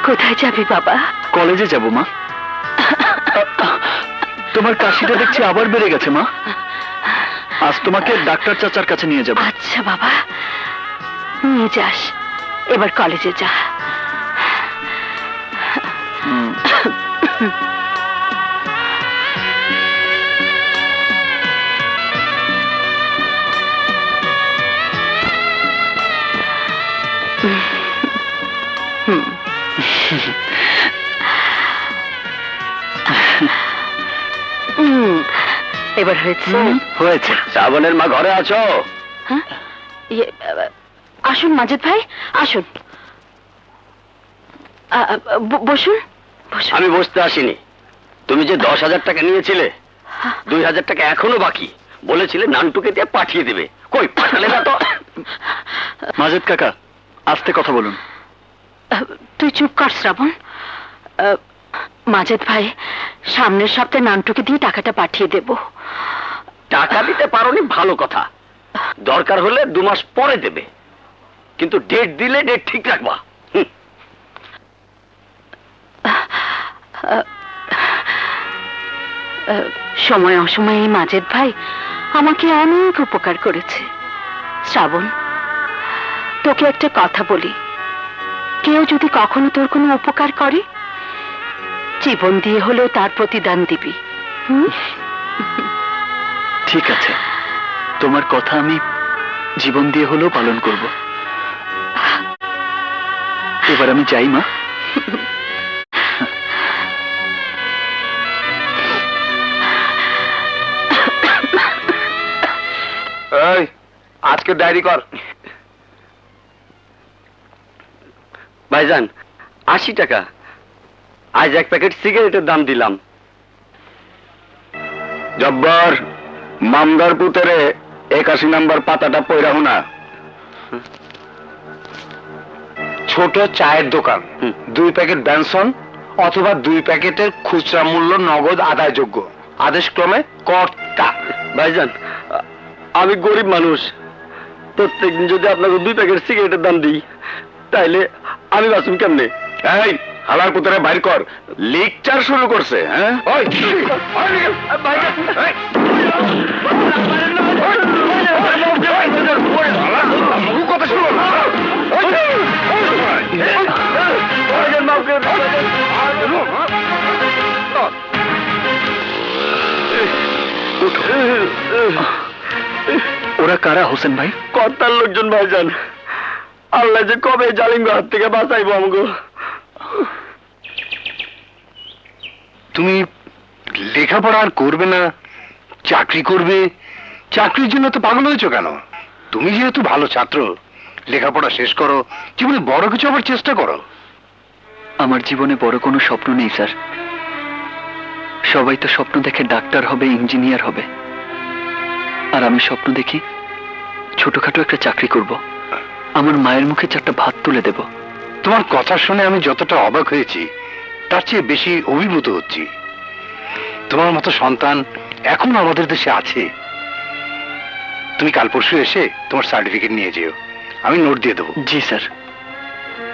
কোথায় যাবি বাবা? কলেজে যাব মা। তোমার কাশিটা দেখছি আবার বেড়ে গেছে মা। আজ তোমাকে ডাক্তার চাচার কাছে নিয়ে যাব। আচ্ছা বাবা, নিয়ে যাস। এবার কলেজে যা। এবার হয়েছে? হয়েছে। শ্রাবণের মা ঘরে আছো? হ্যাঁ, আসুন মাজেদ ভাই, আসুন। বসুন। আমি বসতে আসিনি। তুমি যে 10,000 টাকা নিয়েছিলে, 2,000 টাকা এখনো বাকি। বলেছিলে নানটুকে দিয়ে পাঠিয়ে দেবে, কই পাঠালে না তো? মাজেদ কাকা, আস্তে কথা বলুন। তুই চুপ কর শ্রাবণ। মাজেদ ভাই, সামনের সপ্তাহে নানটুকে দিয়ে টাকাটা পাঠিয়ে দেব। টাকা দিতে পারোনি ভালো কথা, দরকার হলে 2 মাস পরে দেবে, কিন্তু ডেট দিলে ডেট ঠিক রাখবা। সময় অসময়ে এই মাজেদ ভাই আমাকে অনেক উপকার করেছে। শ্রাবণ, তোকে একটা কথা বলি, কেউ যদি কখনো তোর কোনো উপকার করে, জীবন দিয়ে হলেও তার প্রতিদান দিবি। ঠিক আছে, তোমার কথা আমি জীবন দিয়ে হলেও পালন করব। এবার আমি যাই মা। আজকে ডায়েরি কর। ভাইজান, 80 টাকা। আজ 1 প্যাকেট সিগারেটের দাম দিলাম। জব্বর, মামদার পুতরে 81 নাম্বার পাতাটা পয়রাহু না। ছোট চায়ের দোকান, 2 প্যাকেট বেনসন অথবা 2 প্যাকেটের খুচরা মূল্য নগদ আদায়যোগ্য। আদেশক্রমে কর্তা। ভাইজান, আমি গরিব মানুষ, প্রত্যেকদিন যদি আপনাকে 2 প্যাকেট সিগারেটের দাম দিই, তাইলে আমি বাঁচুম কেমনে? এই হালার পুতরে বাইর কর, লেকচার শুরু করছে। হ্যাঁ, কথা শুনো। ওরা কারা হোসেন ভাই? কর্তার লোকজন ভাইজান। আল্লাহ যে কবে জালিম হাত থেকে বাঁচাইবো আমগো। তুমি লেখাপড়া আর করবে না, চাকরি করবে? চাকরির জন্য তো পাগল হয়েছো কেন? তুমি যেহেতু ভালো ছাত্র, লেখাপড়া শেষ করো, জীবনে বড় কিছু আবার চেষ্টা করো। আমার জীবনে বড় কোনো স্বপ্ন নেই স্যার। সবাই তো স্বপ্ন দেখে ডাক্তার হবে, ইঞ্জিনিয়ার হবে, আর আমি স্বপ্ন দেখি ছোটখাটো একটা চাকরি করব, আমার মায়ের মুখে 4টা ভাত তুলে দেব। তোমার কথা শুনে আমি যতটা অবাক হয়েছি, তার চেয়ে বেশি অভিভূত হচ্ছি। তোমার মতো সন্তান এখন আমাদের দেশে আছে। তুমি কাল পরশু এসে তোমার সার্টিফিকেট নিয়ে যেও, আমি নোট দিয়ে দেবো। জি স্যার।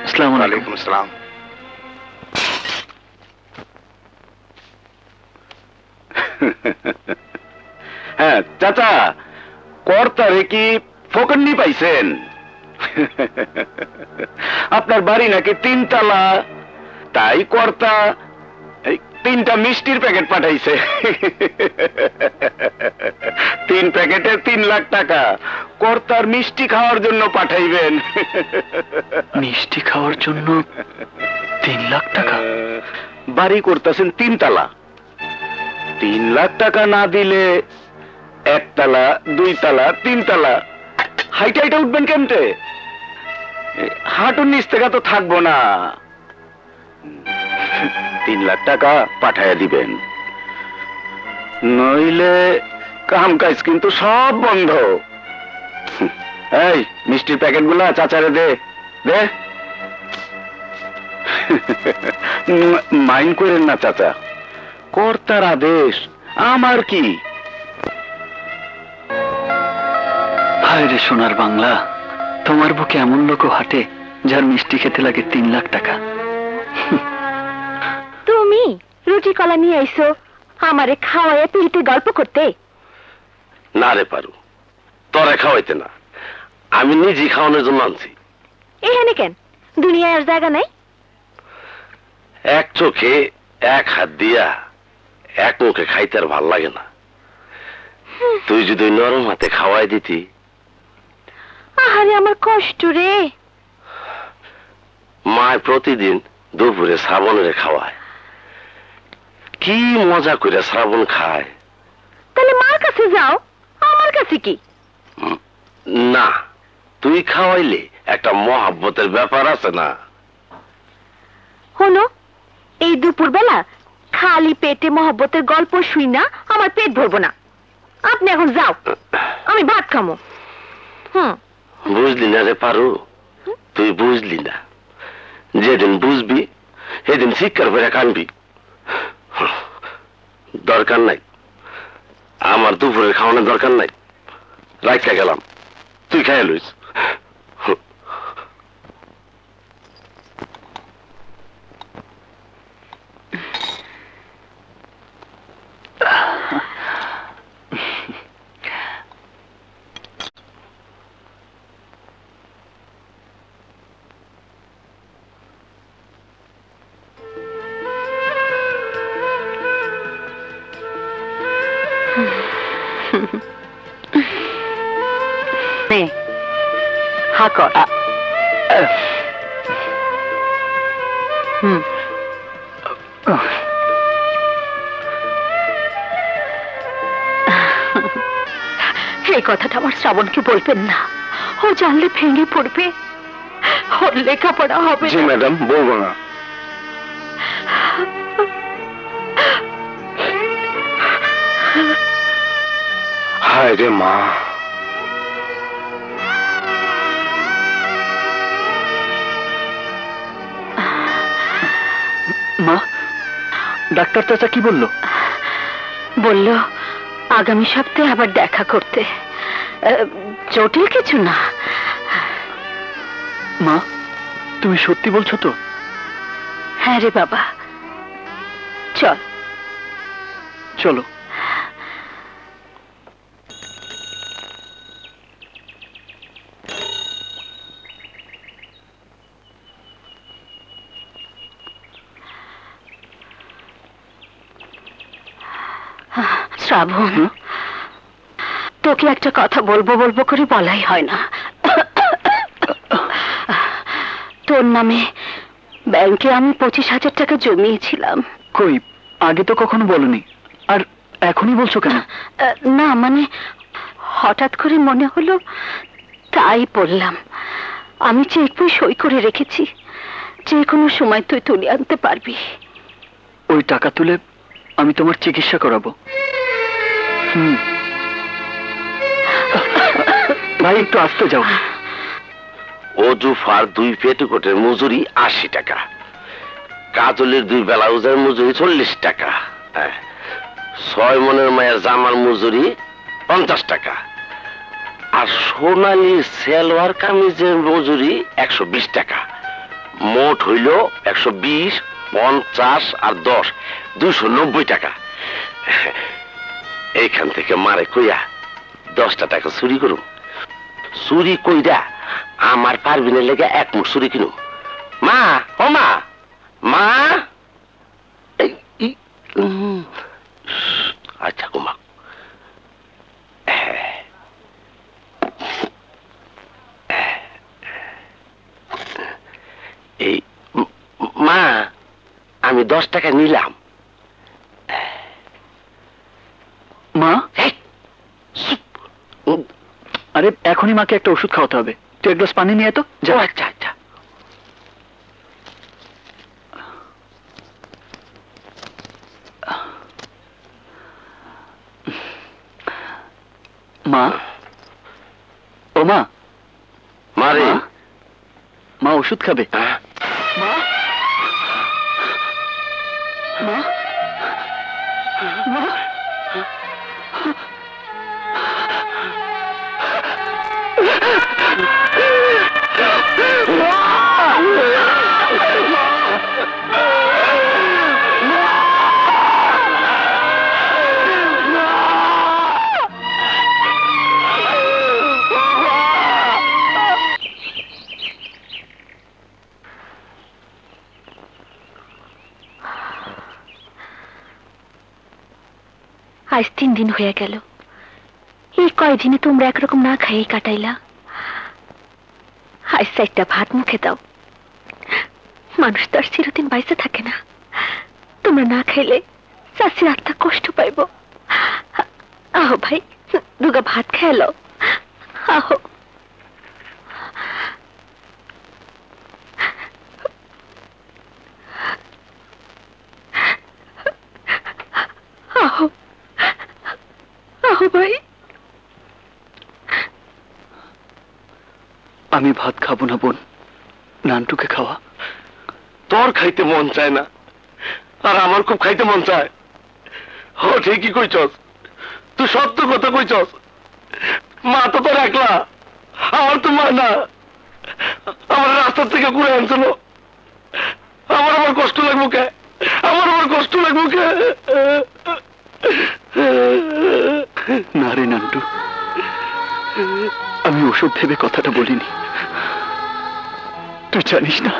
আসসালামু আলাইকুম। ওয়ালাইকুম আসসালাম। হ্যাঁ চাচা, কর্তারে কি ফকন্নি পাইছেন? আপনার বাড়ি নাকি 3 তলা, তাই কর্তা 3টা মিষ্টির প্যাকেট পাঠাইছে। 3 প্যাকেটে 3 লাখ টাকা কর্তার মিষ্টি খাওয়ার জন্য পাঠাইবেন। মিষ্টি খাওয়ার জন্য 3 লাখ টাকা? বাড়ি করতেছেন 3 তলা, 3 লাখ টাকা না দিলে 1 তলা, 2 তলা, 3 তলা হাইটা হাইটা উঠবেন কেমতে? হাঁটুর নিচ থেকে তো থাকবো না। 3 লাখ টাকা পাঠাইয়া দিবেন, নইলে কাম কাজ কিন্তু সব বন্ধ। এই মিষ্টির প্যাকেট গুলা চাচারে দে দে। মাইন্ড করেন না চাচা, কর্তার আদেশ, আমার কি। হায় রে সোনার বাংলা, তোমার বুকে এমন লোকও হাঁটে যার মিষ্টি খেতে লাগে 3 লাখ টাকা। তুমি রুটি কলা নিয়ে আইসো আমারে খাওয়াইয়া পিড়িতে গল্প করতে? না রে পারু, তোরা খাওয়াইতে না, আমি নিজে খাওয়ানোর জন্য আনছি। এখানে কেন? দুনিয়ায় আর জায়গা নাই? এক চোখে এক হাত দিয়া এক মুখে খাইতে আর ভাল লাগে না। তুই যদি ওই নরম হাতে খাওয়াই দিতি। আহারে আমার কষ্ট রে। মায় প্রতিদিন দুপুরে শ্রাবণের খাওয়ায়, কি মজা করে শ্রাবণ খায়। তাহলে মার কাছে যাও, আমার কাছে কি? না, তুই খাওয়াইলে একটা মহাব্বতের ব্যাপার আছে না। হলো এই দুপুর বেলা খালি পেটে মহব্বতের গল্প শুই না আমার পেট ভরবো না। আপনি এখন যাও, আমি ভাত খামো। বুঝলি না রে পারু, তুই বুঝলি না। যেদিন বুঝবি সেদিন শিক্ষার করে কানবি। দরকার নাই, আমার দুপুরের খাওয়ানোর দরকার নাই। রাইখা গেলাম, তুই খাইয়া লইস। হা কর। এই কথাটা আমার শ্রাবণকে বলবেন না, ও জানলে ভেঙে পড়বে, ওর লেখাপড়া হবে জি না। ম্যাডাম, বলবো না। হায় রে মা, মা, ডাক্তার চাচা কি বললো? বলল আগামী সপ্তাহে আবার দেখা করতে। জটিল কিছু না। মা, তুমি সত্যি বলছো তো? হ্যাঁ রে বাবা, চল। চলো। শ্রাবণ, তোকে একটা কথা বলবো বলবো করে বলাই হয় না। তোর নামে ব্যাংকে আমি 25,000 টাকা জমিয়েছিলাম। কই, আগে তো কখনো বলনি, আর এখনই বলছো কেন? না মানে হঠাৎ করে মনে হলো তাই বললাম। আমি চেক বই সই করে রেখেছি, যে কোনো সময় তুই তুলে আনতে পারবি। ওই টাকা তুলে আমি তোমার চিকিৎসা করাবো। ভাই, একটু আসতে যাও। অজুফার 2 পেটিকোটের মজুরি 80 টাকা, কাজলের 2 ব্লাউজের মজুরি 40 টাকা, 6 মনের মায়ের জামার মজুরি 50 টাকা, আর সোনালী সেলওয়ার কামিজের মজুরি 120 টাকা। মোট হইল 120, 50 আর 10, 290 টাকা। এইখান থেকে মারে কইয়া 10টা টাকা চুরি করুম। চুরি কইরা আমার পারবিনের লেগে 1 মুঠ চুরি কিনুম। মা, ও মা, মা। আচ্ছা কুমা, এই মা, আমি 10 টাকা নিলাম। মা, আরে এখনই মাকে একটা ওষুধ খাওয়াতে হবে। তুই এক গ্লাস পানি নিয়ে তো যা। আচ্ছা আচ্ছা। মা, ও মা, মারে, মা ওষুধ খাবে। মা, মা, মা, আজ 3 দিন হয়ে গেল। এই কয়দিনে তোমরা একরকম না খাইয়ে কাটাইলা। আজ 4টা ভাত মুখে দাও। মানুষ তো আর চিরদিন বাইসে থাকে না। তোমরা না খাইলে চাষির আত্মা কষ্ট পাইব। আহো ভাই, দুগা ভাত খেলো। আহো। আহো আহো ভাই। আমি ভাত খাবো না বোন, নানটুকে খাওয়া। তোর খাইতে মন চায় না, আর আমার খুব খাইতে মন চায়। ও ঠিকই কইছস, তুই সত্য কথা কইছস। মা তো তোর একলা, আমার তো মা না। আমার রাস্তা থেকে ঘুরে আনছিল। আমার কষ্ট লাগবো কে? আমার কষ্ট লাগবো কে? না রে নান্টু, আমি ওসব ভেবে কথাটা বলিনি। তুই জানিস না,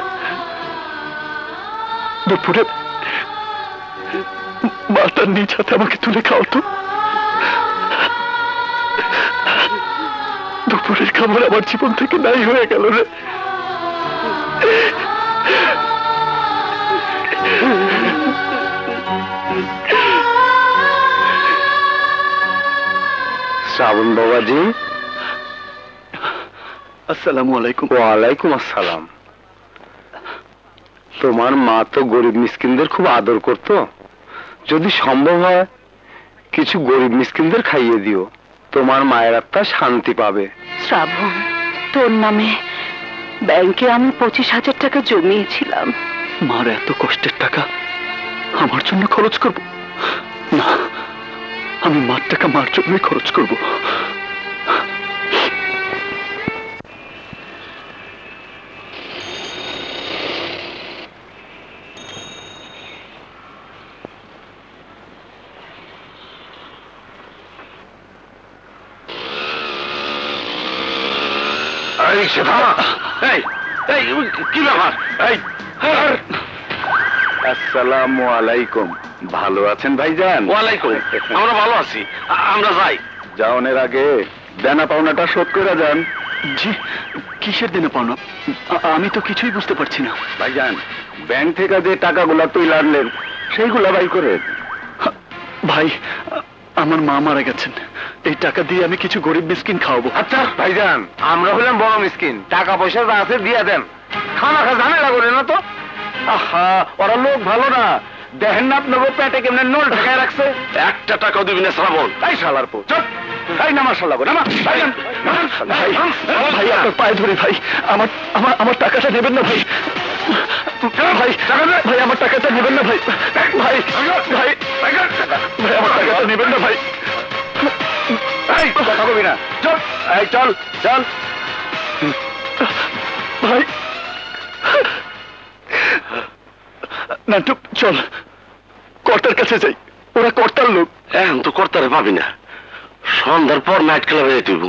দুপুরে মা তার নিজ হাতে আমাকে তুলে খাওয়াতো। দুপুরের খাবার আমার জীবন থেকে নাই হয়ে গেল রে। শ্রাবণ বাবাজি, আসসালামু আলাইকুম। ওয়ালাইকুম আসসালাম। তোমার মা তো গরিব মিসকিনদের খুব আদর করত। যদি সম্ভব হয় কিছু গরিব মিসকিনদের খাইয়ে দিও, তোমার মায়ের আত্মা শান্তি পাবে। শ্রাবণ, তোর নামে ব্যাংকে আমি 25,000 টাকা জমিয়েছিলাম। মার এত কষ্টের টাকা আমার জন্য খরচ করব না। আমি মার টাকা মার জন্যই খরচ করব। কি ব্যাপার? আসসালামু আলাইকুম। ভালো আছেন ভাইজান? ওয়ালাইকুম, আমরা ভালো আছি। আমরা যাই। যাওনের আগে দেনা পাওনাটা শোধ করে যান। জি, কিসের দিনে পাওনা? আমি তো কিছুই বুঝতে পারছি না। ভাইজান, ব্যাংক থেকে যে টাকাগুলা তুলে আনলেন সেইগুলা বাই করে। ভাই, আমার মা মারা গেছেন। এই টাকা দিয়ে আমি কিছু গরিব মিসকিন খাওয়াবো। আচ্ছা ভাইজান, আমরা হলাম বড় মিসকিন, টাকা পয়সা যা আছে দিয়ে দেন। খানা খা ঝামেলা করে না তো। আহা, ওরা লোক ভালো না। দেখেন না আপনার পেটে কেমনে নল ঠেকায় রাখছে। একটা টাকাও দিবি না শ্রাবণ। তাই শালার পো চল, তাই নামার শালা গো নামা। ভাইজান, ভাই, ভাই আপনার পায়ে ধরি ভাই, আমার আমার আমার টাকাটা নেবেন না ভাই। ভাই, ভাই আমার টাকাটা নেবেন না ভাই। ভাই, ভাই, ভাই আমার টাকাটা নেবেন না ভাই। এই কথা কবি না, চল, এই চল চল। ভাই, নাটক চল, কর্তার কাছে যাই। ওরা কর্তার লোক। এখন তো কর্তারে পাবি না, সন্ধ্যার পর নাইট ক্লাবে যাই তুইব।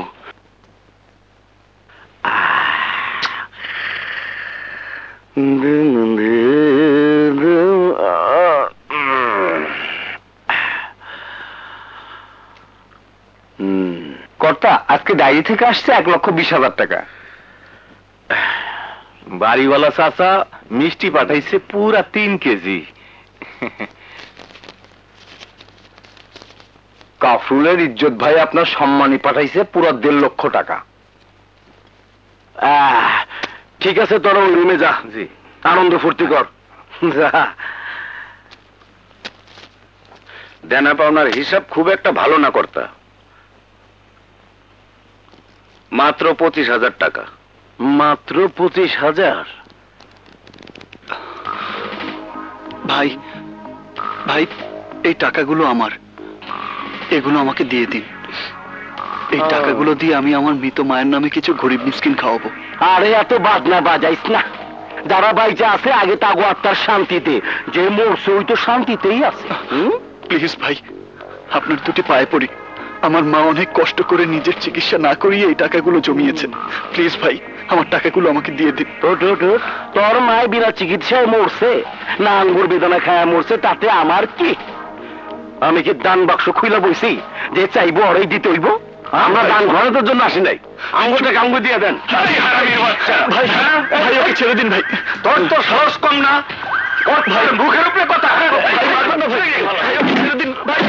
কর্তা আজকে ডায়েরি থেকে আসছে 1,20,000 টাকা। বাড়িওয়ালা চাচা মিষ্টি পাঠাইছে পুরা 3 কেজি। কাফরুলের ইজ্জত ভাই আপনার সম্মানী পাঠাইছে পুরা 1.5 লক্ষ টাকা। ঠিক আছে, তোরা ওই রুমে যা। জি, আনন্দ ফুর্তি কর। যা। দেনা পাওনার হিসাব খুব একটা ভালো না কর্তা। মাত্র 25,000 টাকা। মাত্র 25,000? ভাই, ভাই এই টাকাগুলো আমার, এগুলো আমাকে দিয়ে দিন। এই টাকাগুলো দিয়ে আমি আমার মৃত মায়ের নামে কিছু গরিব মিসকিন খাওয়াবো। আরে এত বাজনা বাজাইস না। যারা বাইচা আছে আগে তাগো আত্মার শান্তিতে, যে মরছে ওই তো শান্তিতেই আছে। প্লিজ ভাই, আপনার দুটি পায়ে পড়ি। আমার মা অনেক কষ্ট করে নিজের চিকিৎসা না করিয়ে এই টাকাগুলো জমিয়েছেন। প্লিজ ভাই, আমার টাকাগুলো আমাকে দিয়ে দিন। তোর মায় বিনা চিকিৎসায় মরছে না আঙ্গুর বেদনা খায়া মরছে, তাতে আমার কি? আমি কি দান বাক্স খুইলা বইছি যে চাইবো অরাই দিতে হইব? আমরা দান ঘরানোর জন্য আসি নাই। আঙ্গুটাকে আঙ্গু দিয়ে দেন। ভাই ভাই ওকে ছেড়ে দিন ভাই। তোর তো সাহস কম না? ভাই মুখের উপরে কথা। ভাই মারবেন না ভাই। ভাই ওকে ছেড়ে দিন ভাই।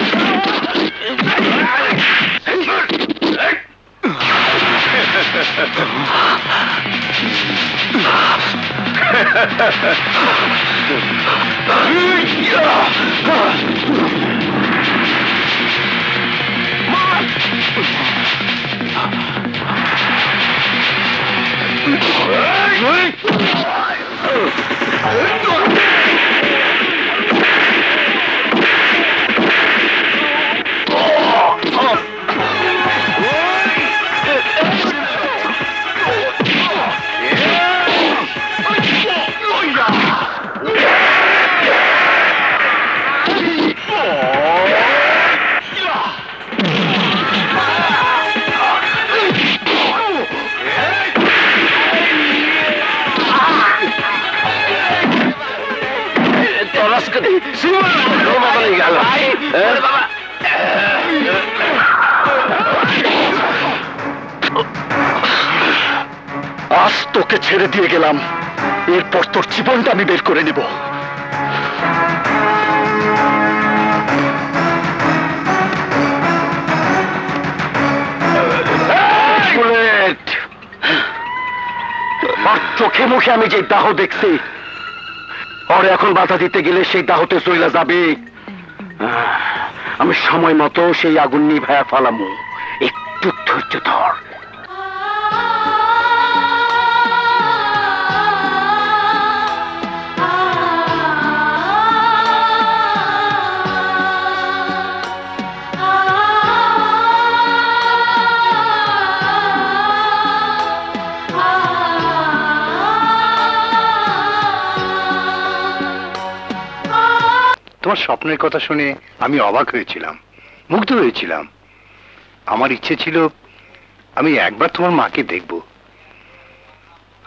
আজ তোকে ছেড়ে দিয়ে গেলাম, এরপর তোর জীবনটা আমি বের করে নেব। চোখে মুখে আমি যে দাহ দেখছি, ওরে এখন বাধা দিতে গেলে সেই দাহতে চইলা যাবে। আমি সময় মতো সেই আগুন নিভায়া ফালামু। একটু ধৈর্য ধর। তোমার স্বপ্নের কথা শুনে আমি অবাক হয়েছিলাম, মুগ্ধ হয়েছিলাম। আমার ইচ্ছে ছিল আমি একবার তোমার মাকে দেখব।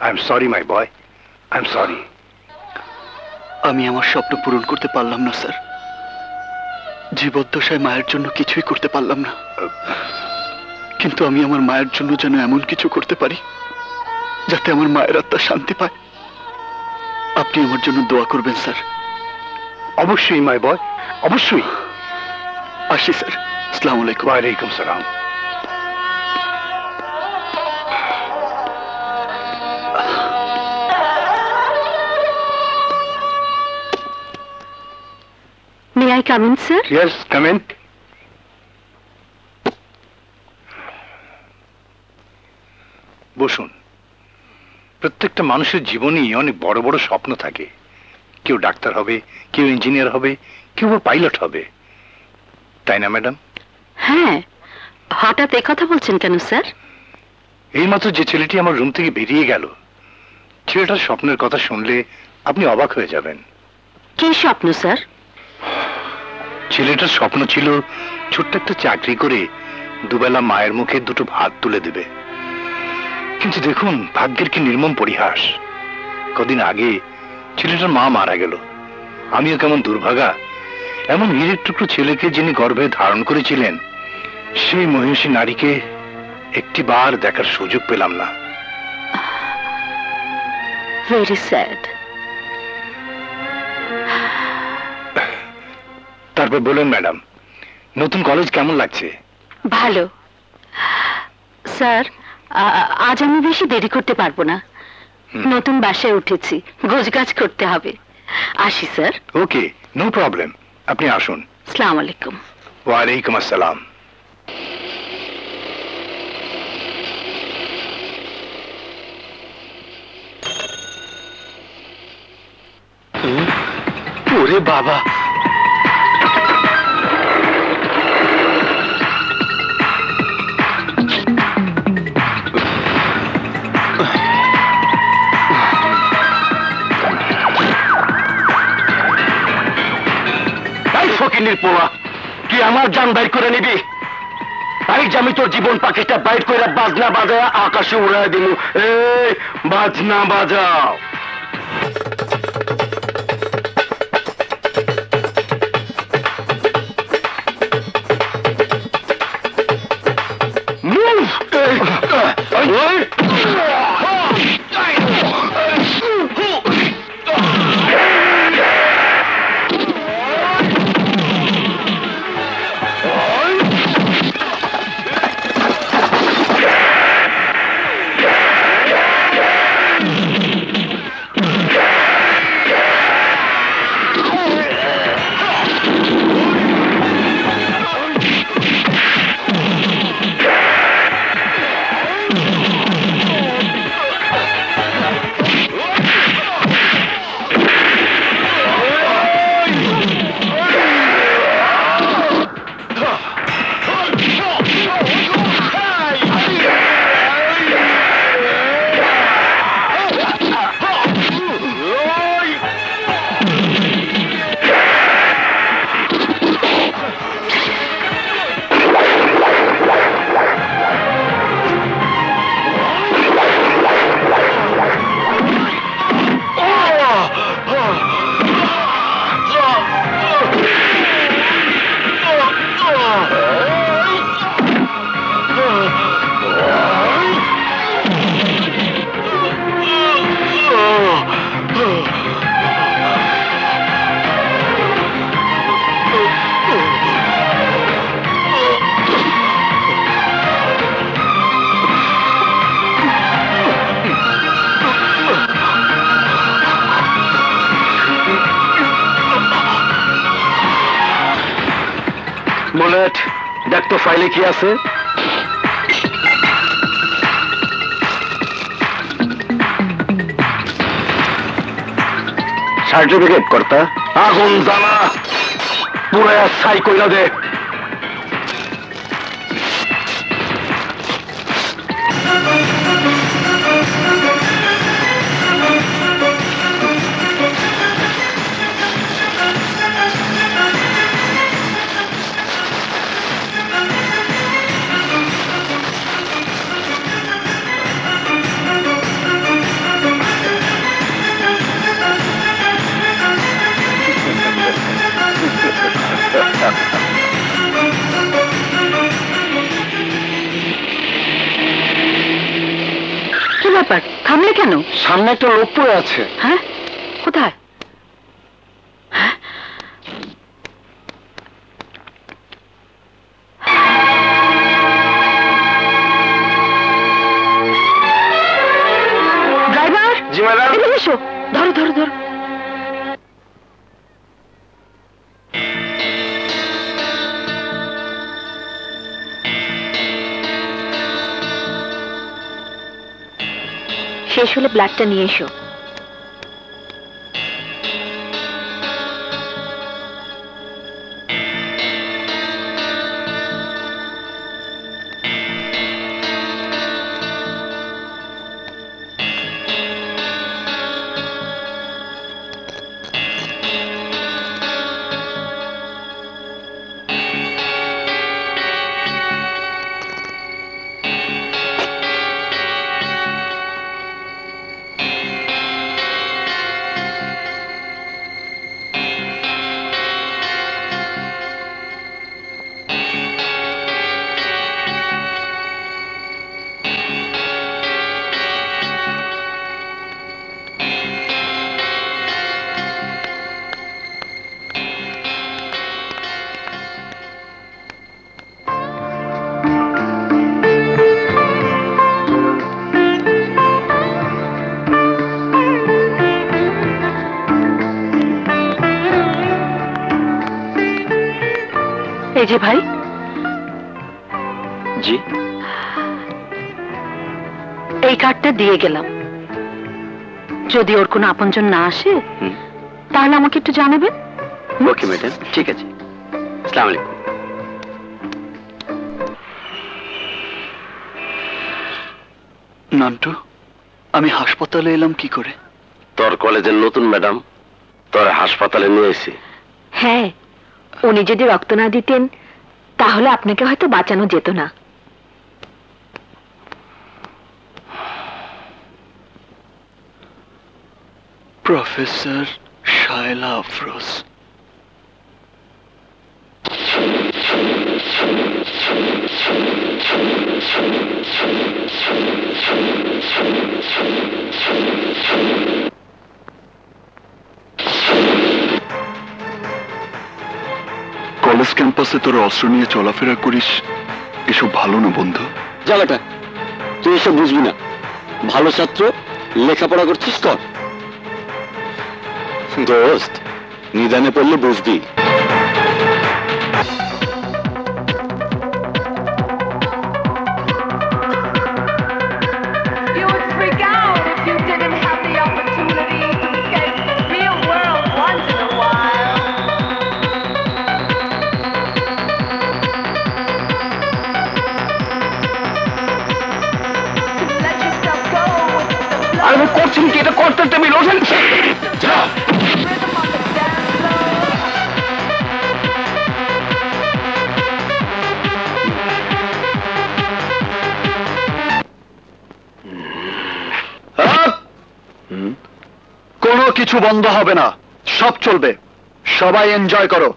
I am sorry my boy, I am sorry. আমি আমার স্বপ্ন পূরণ করতে পারলাম না স্যার। জীবদ্দশায় মায়ের জন্য কিছুই করতে পারলাম না, কিন্তু আমি আমার মায়ের জন্য যেন এমন কিছু করতে পারি যাতে আমার মায়ের আত্মা শান্তি পায়। আপনি আমার জন্য দোয়া করবেন স্যার। অবশ্যই মাই বয়, অবশ্যই। আসি স্যার। আসসালামু আলাইকুম। ওয়ালাইকুম সালাম। May I come in sir? Yes, come in. বসুন। প্রত্যেকটা মানুষের জীবনেই অনেক বড় বড় স্বপ্ন থাকে। কেউ ডাক্তার হবে, কেউ ইঞ্জিনিয়ার হবে, কেউ বা পাইলট হবে, তাই না ম্যাডাম? হ্যাঁ, হঠাৎ কথা বলছেন কেন স্যার? এইমাত্র যে ছেলেটি আমার রুম থেকে বেরিয়ে গেল, ছেলেটার স্বপ্নের কথা শুনলে আপনি অবাক হয়ে যাবেন। কি স্বপ্ন স্যার? ছেলেটার স্বপ্ন ছিল ছোট্ট একটা চাকরি করে দুবেলা মায়ের মুখে দুটো ভাত তুলে দেবে। কিন্তু দেখুন ভাগ্যের কি নির্মম পরিহাস। কদিন আগে ছেলেটার মা মারা গেল। আমিও কেমন দুর্ভাগা, এমন হীরের টুকরো ছেলেকে যিনি গর্ভে ধারণ করেছিলেন, সেই মহিষী নারীকে একটি বার দেখার সুযোগ পেলাম না। Very sad. তারপর বলুন ম্যাডাম, নতুন কলেজ কেমন লাগছে? ভালো স্যার। আজ আমি বেশি দেরি করতে পারবো না। নতুন বাসায় উঠেছি, গোছগাছ করতে হবে। আসি স্যার। ওকে, নো প্রবলেম, আপনি আসুন। আসসালামু আলাইকুম। ওয়ালাইকুম আসসালাম। ওরে বাবা, ফকিনির পোলা, কি আমার জান বাইর করে নিবি? তাই যে আমি তোর জীবন পাখিটা বাইর করে বাজনা বাজায় আকাশে উড়াই দিল। এই বাজনা বাজাও। দেখ তো ফাইলে কি আছে। সার্টিফিকেট কর্তা। আগুন জ্বালা পুরো ছাই কইরা দে। কি ব্যাপার, থামলে কেন? সামনে একটা লোক পড়ে আছে। হ্যাঁ, কোথায়? ড্রাইভার, জি ম্যাডাম। এদিকে এসো। ধরো ধরো ধরো। শেষ হলে ব্লাডটা নিয়ে এসো। এই যে ভাই, জি, এই কার্ডটা দিয়ে গেলাম। যদি ওর কোনো আপনজন না আসে তাহলে আমাকে একটু জানাবেন। ওকে ম্যাডাম, ঠিক আছে। আসসালামু আলাইকুম। নান্টু, আমি হাসপাতালে এলাম কি করে? তোর কলেজের নতুন ম্যাডাম তোর হাসপাতালে নিয়ে এসে। হ্যাঁ, উনি যদি রক্ত না দিতেন তাহলে আপনাকে হয়তো বাঁচানো যেত না। প্রফেসর শায়লা আফরোজ। কলেজ ক্যাম্পাসে তোর অস্ত্র নিয়ে চলাফেরা করিস, এসব ভালো না বন্ধু। জায়গাটা তুই এসব বুঝবি না। ভালো ছাত্র, লেখাপড়া করছিস, কর। দোস্ত, নিদানে পড়লে বুঝবি। You would freak out if you didn't have the opportunity to escape the real world once in a while. To let yourself go with the flow. আমি করছি কি? এটা করতে টেবিল ওঠেন। Rhythm on the dance floor. কোনো কিছু বন্ধ হবে না, সব চলবে। সবাই এনজয় করো।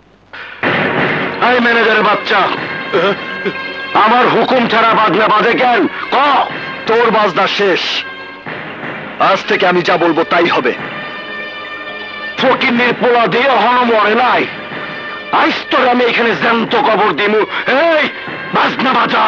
এই ম্যানেজারের বাচ্চা, আমার হুকুম ছাড়া বাজনা বাজে কেন? ক, তোর বাজনা শেষ। আজ থেকে আমি যা বলবো তাই হবে। ফকিন্নির পোলা দিয়ে হন মরে নাই। আজ তোর আমি এখানে জ্যান্ত কবর দিমু। এই বাজনা বাজা।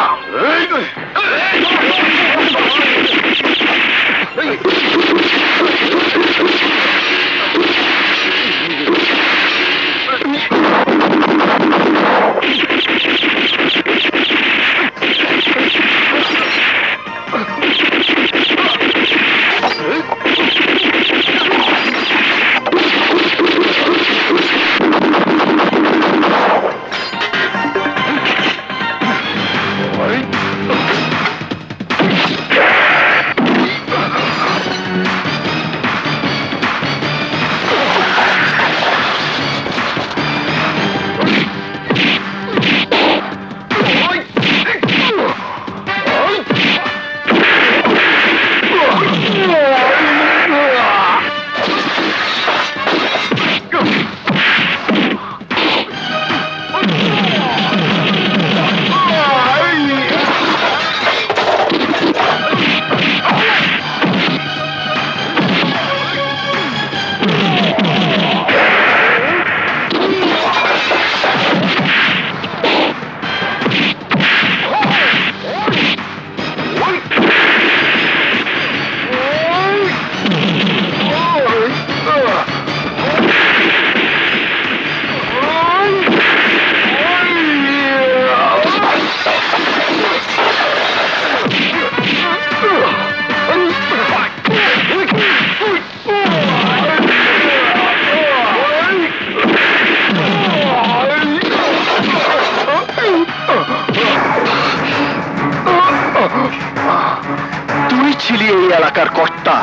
ছিলি এই এলাকার কর্তা,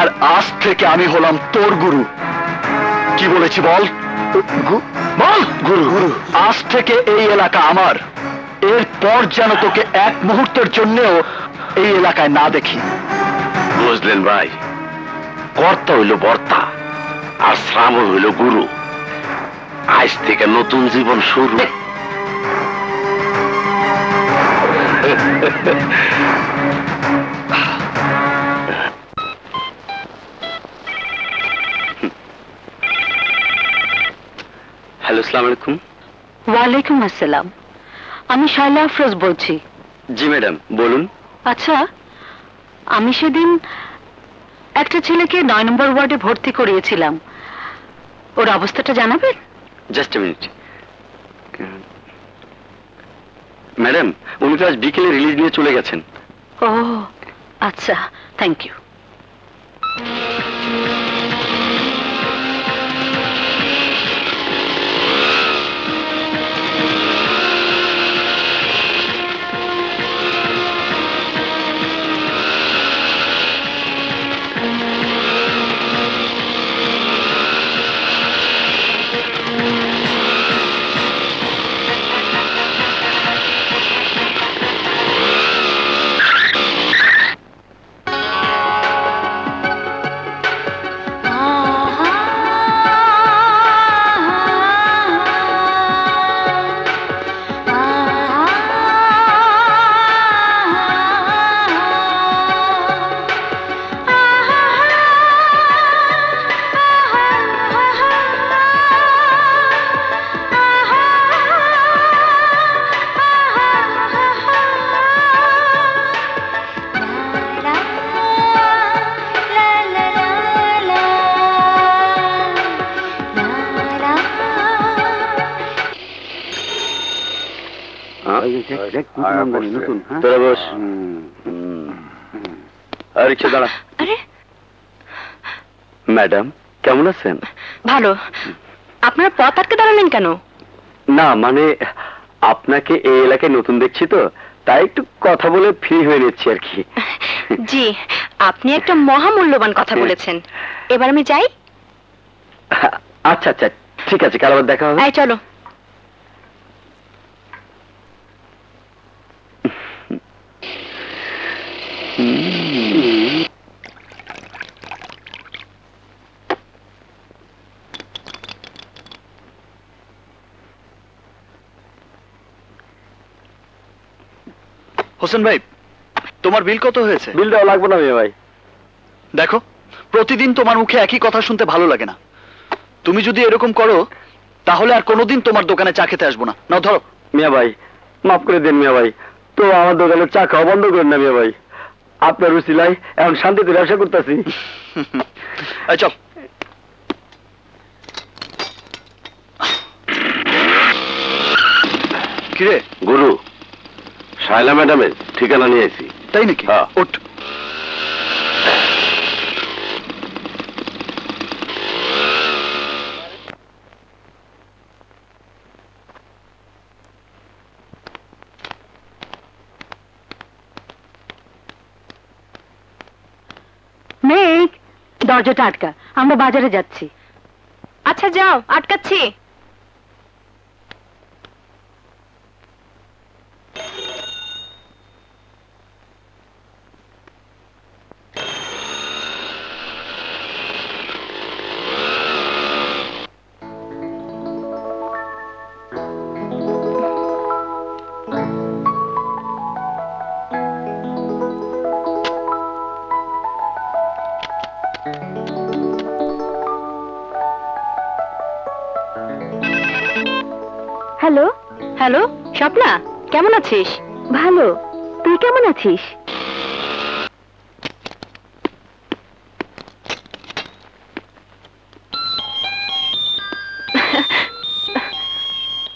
আর আজ থেকে আমি হলাম তোর গুরু। কি বলেছি বল? বল গুরু। গুরু, আজ থেকে এই এলাকা আমার। এরপর যেন তোকে এক মুহূর্তের জন্যও এই এলাকায় না দেখি। বুঝলেন ভাই, কর্তা হইল বর্তা, আর শ্রাবণ হইল গুরু। আজ থেকে নতুন জীবন শুরু। হ্যালো, আসসালামু আলাইকুম। ওয়ালাইকুম আসসালাম। আমি শাইলা আফরোজ বলছি। জি ম্যাডাম, বলুন। আচ্ছা, আমি সেদিন একটা ছেলেকে 9 নম্বর ওয়ার্ডে ভর্তি করিয়েছিলাম, ওর অবস্থাটা জানাবেন? Just a minute. ম্যাডাম, উনি তো আজ বিকেলে রিলিজ নিয়ে চলে গেছেন। ও আচ্ছা, থ্যাংক ইউ। তোরা বস। আর রিক্সা দাঁড়া। আরে ম্যাডাম, কেমন আছেন? ভালো। আপনারা পথ আটকে দাঁড়ালেন কেন? না মানে, আপনাকে এই এলাকায় নতুন দেখছি তো, তাই একটু কথা বলে ফ্রি হয়ে নিচ্ছি আর কি। জি, আপনি একটা মহামূল্যবান কথা বলেছেন। এবার আমি যাই। আচ্ছা আচ্ছা, ঠিক আছে, কাল আবার দেখা হবে। এই চলো। হোসেন ভাই, তোমার বিল কত হয়েছে? বিল দেওয়া লাগবে না ভাই। দেখো, প্রতিদিন তোমার মুখে একই কথা শুনতে ভালো লাগে না। তুমি যদি এরকম করো তাহলে আর কোনোদিন তোমার দোকানে চা খেতে আসবো না। নাও ধরো। মিয়া ভাই, মাফ করে দেন মিয়া ভাই, তো আমার দোকানে চা খাওয়া বন্ধ করেন না মিয়া ভাই। আপনার উচিলাই এখন শান্তিতে ব্যবসা করতেছি। এই চল। কিরে গুরু, শায়লা ম্যাডামের ঠিকানা নিয়েছি। তাই নাকি? হ্যাঁ। ওঠ। মেঘ, দরজাটা আটকা, আমরা বাজারে যাচ্ছি। আচ্ছা যাও, আটকাচ্ছি। হ্যালো হ্যালো, স্বপ্না, কেমন আছিস? ভালো, তুই কেমন আছিস?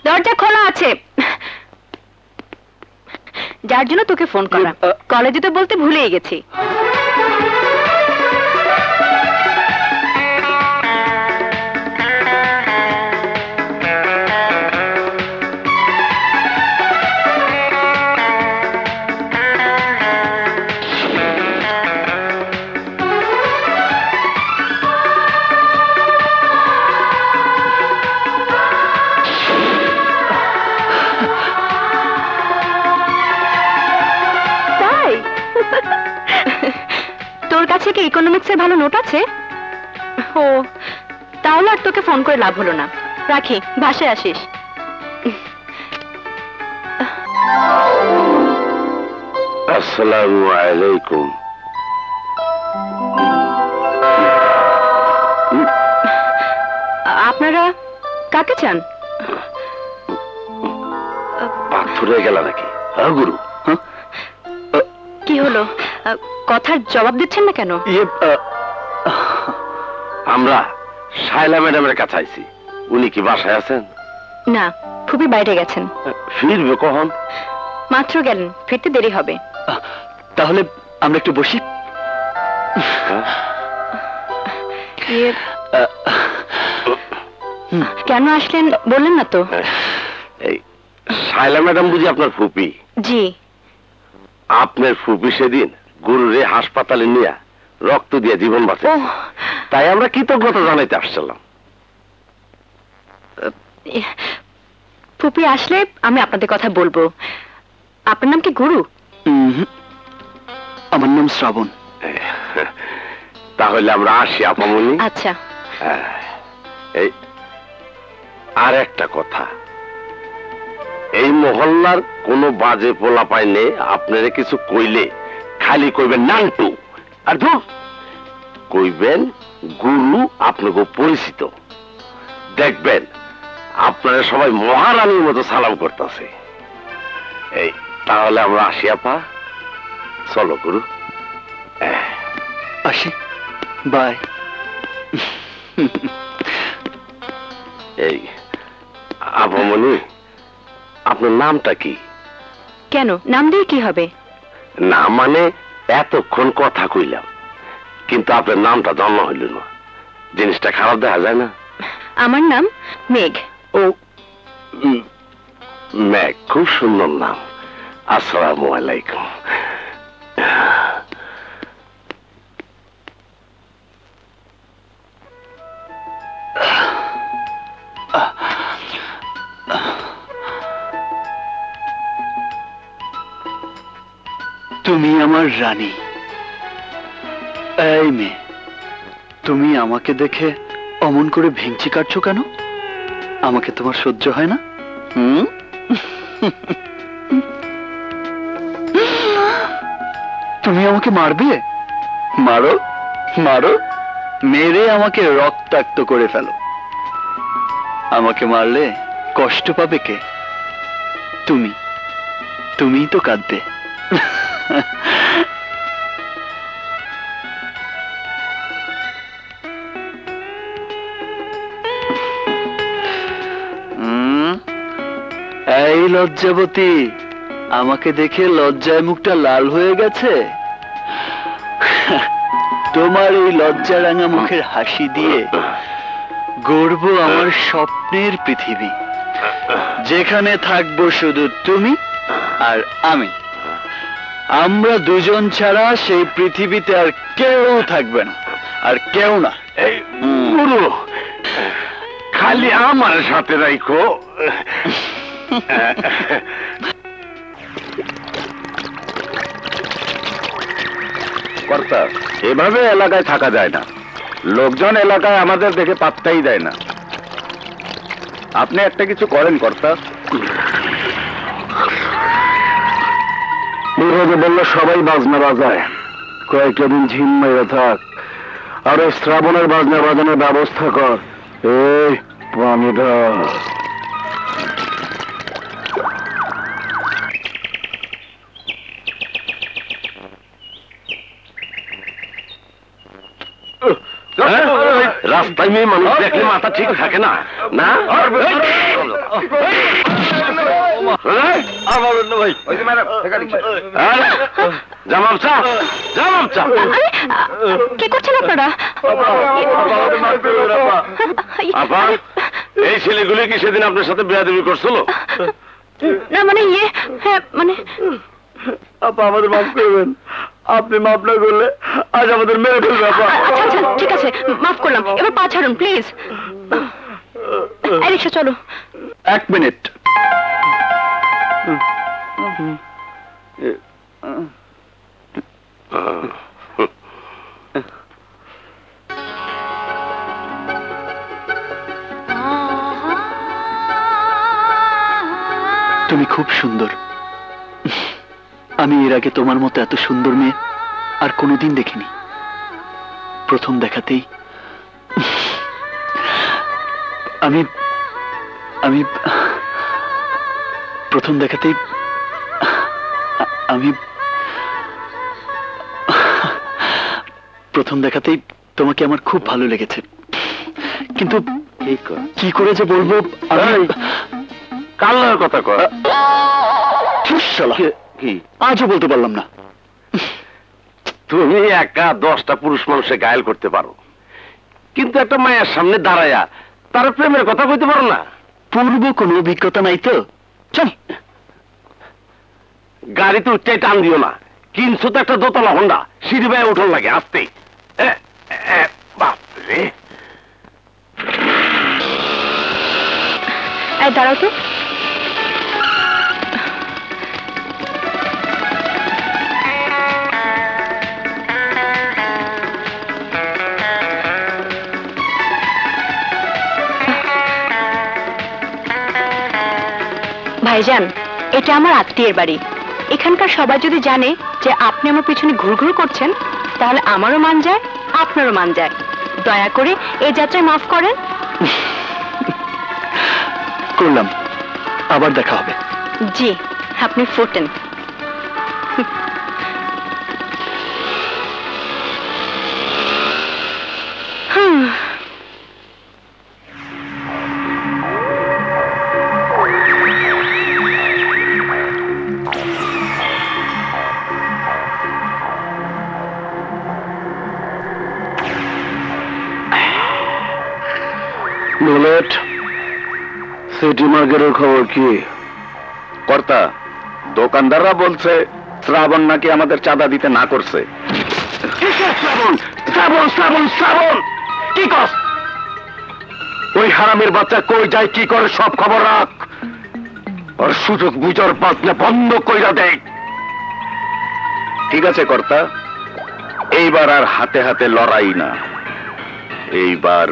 দরজা খোলা আছে, যার জন্য তোকে ফোন করা। কলেজে তো বলতে ভুলেই গেছি। তোর কাছে কি ইকোনমিক্সের ভালো নোট আছে? ও, তাহলে আর তোকে ফোন করে লাভ হলো না। রাখি, বাসায় আসিস। আসসালামু আলাইকুম। আপনারা কাকে চান? পাথর হয়ে গেল নাকি? হ্যাঁ গুরু। কি হলো? কথার জবাব দিচ্ছেন না কেন? আমরা শায়লা ম্যাডামের কাছে আইছি। উনি কি বাসায় আছেন? না, খুবই বাইরে গেছেন। ফিরবে কখন? মাত্র গেলেন, ফিরতে দেরি হবে। তাহলে আমরা একটু বসি। ইয়ে, কেন আসলেন বললেন না তো? এই শায়লা ম্যাডাম বুঝি আপনার ফুপি? জি। আপনার ফুপি সেদিন গুরুরে হাসপাতালে নিয়ে রক্ত দিয়ে জীবন বাঁচে, ও, তাই আমরা কৃতজ্ঞতা জানাইতে আসছিলাম। ফুপি আসলে আমি আপনাদের কথা বলবো। আপনার নাম কি গুরু? আমার নাম শ্রাবণ। তাহলে আমরা আসি আপামনি। আচ্ছা। এই আর একটা কথা, এই মহল্লার কোনো বাজে পোলা পাইলে আপনারা কিছু কইলে খালি কইবেন নান্টু, আর ধুর কইবেন গুরু আপনাকে পরিচিত। দেখবেন আপনারা সবাই মহারানীর মতো সালাম করতেছে। এই তাহলে আমরা আসি আপা। চলো গুরু। আসি, বাই। এই আপামনি, আপনার নামটা কি? কেন, নাম দিয়ে কি হবে? না মানে এতক্ষণ কথা কইলাম, কিন্তু আপনার নামটা জন্ম হইল না। জিনিসটা খারাপ দেখা যায় না? আমার নাম মেঘ। ও, মেঘ, খুব সুন্দর নাম। আসসালামু আলাইকুম। তুমি আমার রানী। এই মেয়ে, তুমি আমাকে দেখে অমন করে ভেঙচি কাটছো কেন? আমাকে তোমার সহ্য হয় না? তুমি আমাকে মারবে? মারো, মারো, মেরে আমাকে রক্তাক্ত করে ফেলো। আমাকে মারলে কষ্ট পাবে কে? তুমি, তুমিই তো কাঁদবে। এই লজ্জাবতী, আমাকে দেখে লজ্জায় মুখটা লাল হয়ে গেছে? তোমার এই লজ্জা রাঙা মুখের হাসি দিয়ে গড়ব আমার স্বপ্নের পৃথিবী, যেখানে থাকবো শুধু তুমি আর আমি। আমরা দুজন ছাড়া সেই পৃথিবীতে আর কেউ থাকবে না, আর কেউ না। এই গুরু, খালি আমার সাথে রাখো। কর্তা, এভাবে এলাকায় থাকা যায় না। লোকজন এলাকায় আমাদের দেখে পাত্তাই দেয় না। আপনি একটা কিছু করেন কর্তা। বিভাগে বললো সবাই বাজনা বাজায়, কয়েকটা দিন ঝিম মেরে থাক, আর ওই শ্রাবণের বাজনা বাজানোর ব্যবস্থা কর। এই পানিটা রাস্তায় মেয়ে মানুষ দেখলে মাথা ঠিক থাকে না, না? জামাম চা, জামাম চা। কি করছেন আপনারা? আপা, এই ছেলেগুলি কি সেদিন আপনার সাথে বেয়াদবি করছিল? না মানে ইয়ে, হ্যাঁ মানে আপা আমাদের মাফ করবেন, আপনি মাফ না করলে আজ আমাদের মেরে ফেলবে। আপা আচ্ছা আচ্ছা ঠিক আছে, মাফ করলাম, এবার পা ছাড়ুন প্লিজ। এই রিক্সা চলো। 1 মিনিট। খুব সুন্দর। আমি এর আগে তোমার মতো এত সুন্দর মেয়ে আর কোনোদিন দেখিনি। প্রথম দেখাতেই আমি আমি প্রথম দেখাতেই আমি প্রথম দেখাতেই তোমাকে আমার খুব ভালো লেগেছে, কিন্তু কি করে যে বলবো কাল্লার কথা কর। কি আজও বলতে পারলাম না। তুমি একা 10টা পুরুষ মানুষে ঘায়েল করতে পারো, কিন্তু একটা মায়ের সামনে দাঁড়ায়া তার প্রেমের কথা কইতে পারো না। পূর্ব কোনো অভিজ্ঞতা নাই তো। চল, গাড়িতে উচ্চাই টান দিও না, কিনছো তো একটা দোতলা হোন্ডা, সিঁড়ি বায়ে উঠন লাগে আসতে। বাপরে, দাঁড়াও তো। ভাইজান, এটা আমার আত্মীয়ের বাড়ি। এখানকার সবাই যদি জানে যে আপনি আমার পিছনে ঘুরঘুর করছেন, তাহলে আমারও মান যায়, আপনারও মান যায়। দয়া করে এই যাত্রায় মাফ করেন। করলাম, আবার দেখা হবে। জি, আপনি ফোটেন। বুলেট, সিটি মার্কেটের খবর কি? কর্তা, দোকানদাররা বলছে শ্রাবণ নাকি আমাদের চাঁদা দিতে না করছে। শ্রাবণ, শ্রাবণ, শ্রাবণ, শ্রাবণ, কি কস? ওই হারামের বাচ্চা কই যায়, কি করে, সব খবর রাখ। ওর সুযোগ বুঝার বাজনা বন্ধ কইরা দেয়। ঠিক আছে কর্তা, এইবার আর হাতে হাতে লড়াই না, এইবার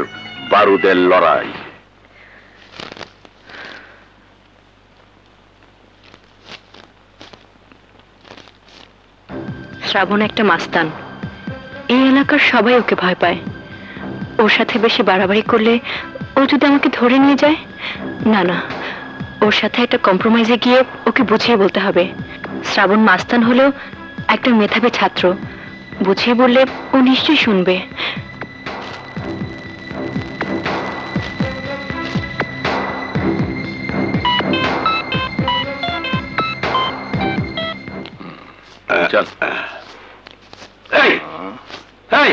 বারুদের লড়াই। শ্রাবণ একটা মাস্তান। এই এলাকার সবাই ওকে ভয় পায়। ওর সাথে বেশি বাড়াবাড়ি করলে ও যদি আমাকে ধরে নিয়ে যায়, না না, ওর সাথে একটা কম্প্রোমাইজে গিয়ে ওকে বুঝিয়ে বলতে হবে। শ্রাবণ মাস্তান হলেও একটা মেধাবী ছাত্র, বুঝিয়ে বললে ও নিশ্চয়ই শুনবে। চল। এই, এই,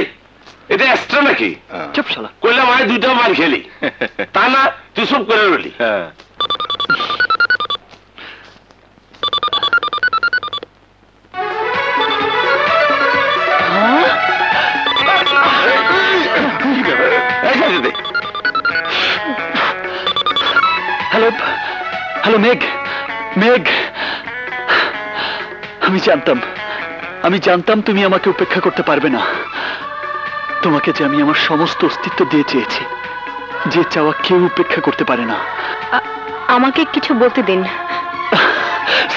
এটা এক্সট্রা নাকি? চুপ শালা। কইলাম আমি 2টা মার খেলি, তা না তুই সব করে রইলি। হ্যালো, হ্যালো মেঘ, মেঘ, আমি জানতাম তুমি আমাকে উপেক্ষা করতে পারবে না। তোমাকে যে আমি আমার সমস্ত অস্তিত্ব দিয়ে চেয়েছি, যে চাওয়া কেউ উপেক্ষা করতে পারে না। আমাকে কিছু বলতে দিন।